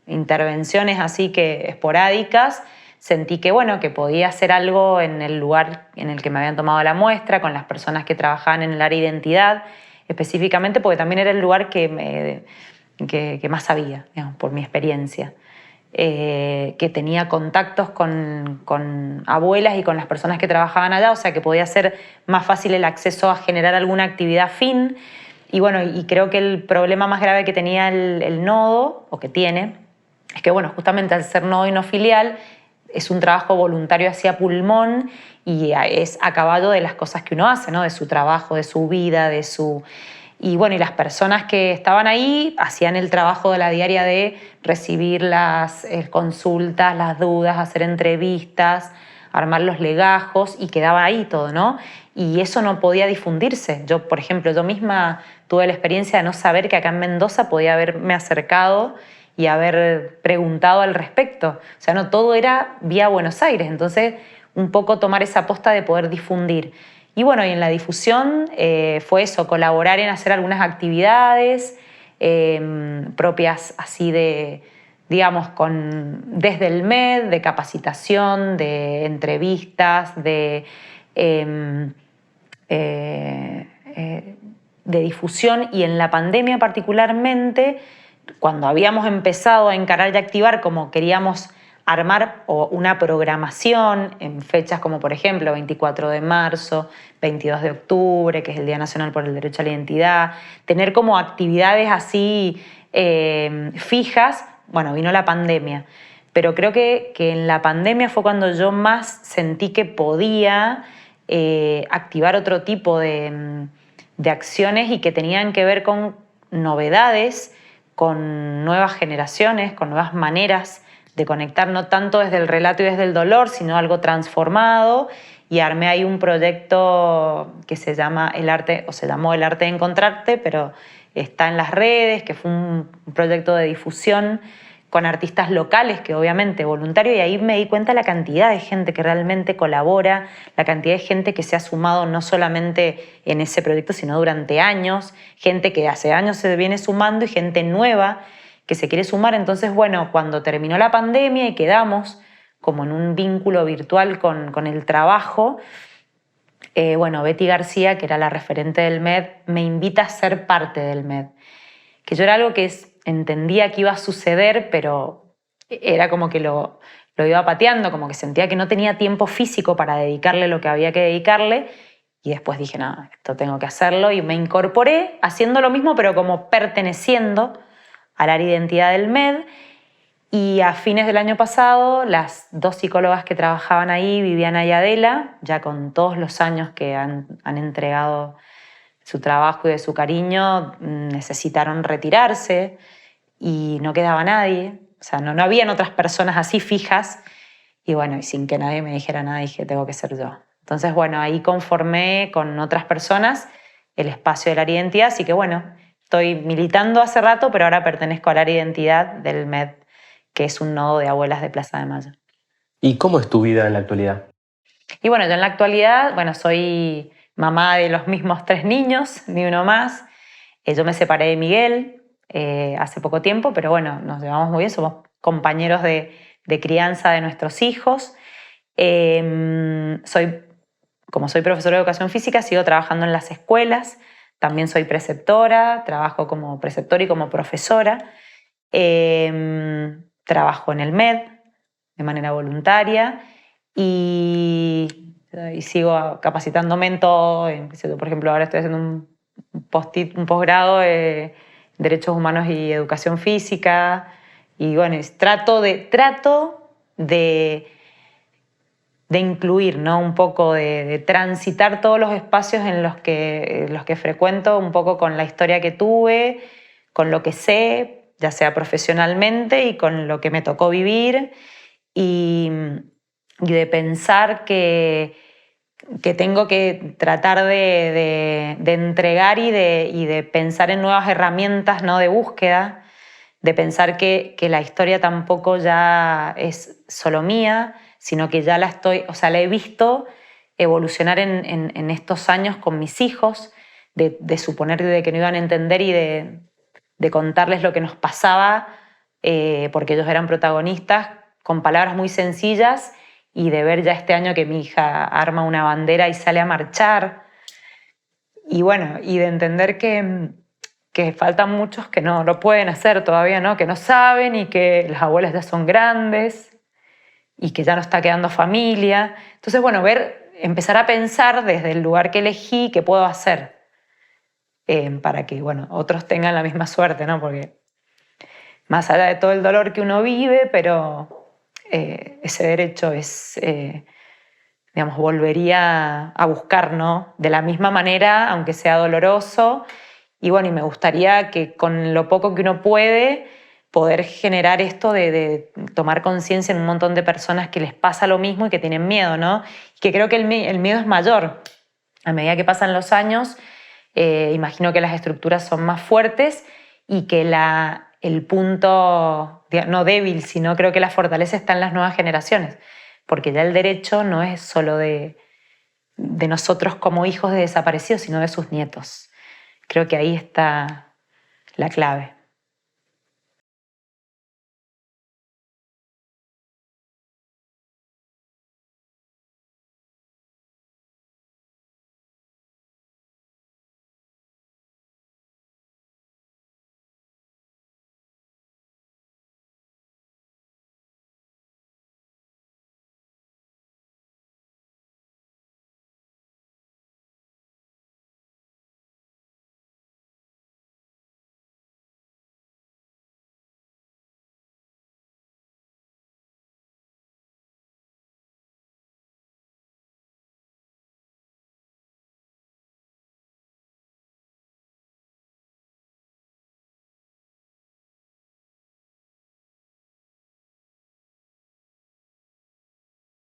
intervenciones así que esporádicas, sentí que, bueno, que podía hacer algo en el lugar en el que me habían tomado la muestra, con las personas que trabajaban en el área de identidad, específicamente porque también era el lugar que más sabía, digamos, por mi experiencia. Que tenía contactos con abuelas y con las personas que trabajaban allá, o sea que podía ser más fácil el acceso a generar alguna actividad afín. Y bueno, y creo que el problema más grave que tenía el nodo, o que tiene, es que bueno, justamente al ser nodo y no filial, es un trabajo voluntario hacia pulmón y es a caballo de las cosas que uno hace, ¿no? De su trabajo, de su vida, de su... Y bueno, y las personas que estaban ahí hacían el trabajo de la diaria de recibir las consultas, las dudas, hacer entrevistas, armar los legajos y quedaba ahí todo, ¿no? Y eso no podía difundirse. Yo, por ejemplo, yo misma tuve la experiencia de no saber que acá en Mendoza podía haberme acercado y haber preguntado al respecto. O sea, no todo era vía Buenos Aires. Entonces, un poco tomar esa aposta de poder difundir. Y bueno, y en la difusión fue eso, colaborar en hacer algunas actividades propias así de, digamos, desde el MED, de capacitación, de entrevistas, de difusión. Y en la pandemia particularmente, cuando habíamos empezado a encarar y activar como queríamos armar una programación en fechas como por ejemplo 24 de marzo, 22 de octubre, que es el Día Nacional por el Derecho a la Identidad, tener como actividades así fijas, bueno, vino la pandemia. Pero creo que en la pandemia fue cuando yo más sentí que podía activar otro tipo de acciones y que tenían que ver con novedades, con nuevas generaciones, con nuevas maneras de conectar, no tanto desde el relato y desde el dolor, sino algo transformado. Y armé ahí un proyecto que se llama El Arte, o se llamó El Arte de Encontrarte, pero está en las redes, que fue un proyecto de difusión con artistas locales, que obviamente voluntario, y ahí me di cuenta la cantidad de gente que realmente colabora, la cantidad de gente que se ha sumado no solamente en ese proyecto, sino durante años, gente que hace años se viene sumando y gente nueva que se quiere sumar. Entonces, bueno, cuando terminó la pandemia y quedamos como en un vínculo virtual con el trabajo, bueno, Betty García, que era la referente del MED, me invita a ser parte del MED, que yo era algo que entendía que iba a suceder, pero era como que lo iba pateando, como que sentía que no tenía tiempo físico para dedicarle lo que había que dedicarle, y después dije, no, esto tengo que hacerlo, y me incorporé haciendo lo mismo, pero como perteneciendo al área de identidad del MED. Y a fines del año pasado, las 2 psicólogas que trabajaban ahí, Viviana y Adela, ya con todos los años que han entregado su trabajo y de su cariño, necesitaron retirarse y no quedaba nadie. O sea, no habían otras personas así fijas. Y bueno, y sin que nadie me dijera nada, dije, tengo que ser yo. Entonces, bueno, ahí conformé con otras personas el espacio del área de identidad. Así que bueno, estoy militando hace rato, pero ahora pertenezco al área de identidad del MED, que es un nodo de abuelas de Plaza de Mayo. ¿Y cómo es tu vida en la actualidad? Y bueno, yo en la actualidad, bueno, soy mamá de los mismos 3 niños, ni uno más. Yo me separé de Miguel hace poco tiempo, pero bueno, nos llevamos muy bien, somos compañeros de crianza de nuestros hijos. Como soy profesora de educación física, sigo trabajando en las escuelas. También soy preceptora, trabajo como preceptora y como profesora. Trabajo en el MED de manera voluntaria y sigo capacitándome en todo. Por ejemplo, ahora estoy haciendo un posgrado en Derechos Humanos y Educación Física. Y bueno, trato de incluir, ¿no? Un poco de transitar todos los espacios en los que frecuento, un poco con la historia que tuve, con lo que sé, ya sea profesionalmente y con lo que me tocó vivir, y de pensar que tengo que tratar de entregar y de pensar en nuevas herramientas, ¿no? De búsqueda, de pensar que la historia tampoco ya es solo mía, sino que ya la he visto evolucionar en estos años con mis hijos, de suponer de que no iban a entender y de contarles lo que nos pasaba, porque ellos eran protagonistas, con palabras muy sencillas, y de ver ya este año que mi hija arma una bandera y sale a marchar. Y bueno, y de entender que faltan muchos que no lo pueden hacer todavía, ¿no? Que no saben y que las abuelas ya son grandes y que ya no está quedando familia. Entonces, bueno, empezar a pensar desde el lugar que elegí qué puedo hacer para que, bueno, otros tengan la misma suerte, ¿no? Porque más allá de todo el dolor que uno vive, pero ese derecho digamos, volvería a buscar, ¿no? De la misma manera, aunque sea doloroso. Y bueno, y me gustaría que con lo poco que uno puede, poder generar esto de tomar conciencia en un montón de personas que les pasa lo mismo y que tienen miedo, ¿no? Y que creo que el miedo es mayor. A medida que pasan los años, imagino que las estructuras son más fuertes y que el punto, no débil, sino creo que la fortaleza está en las nuevas generaciones, porque ya el derecho no es solo de nosotros como hijos de desaparecidos, sino de sus nietos. Creo que ahí está la clave.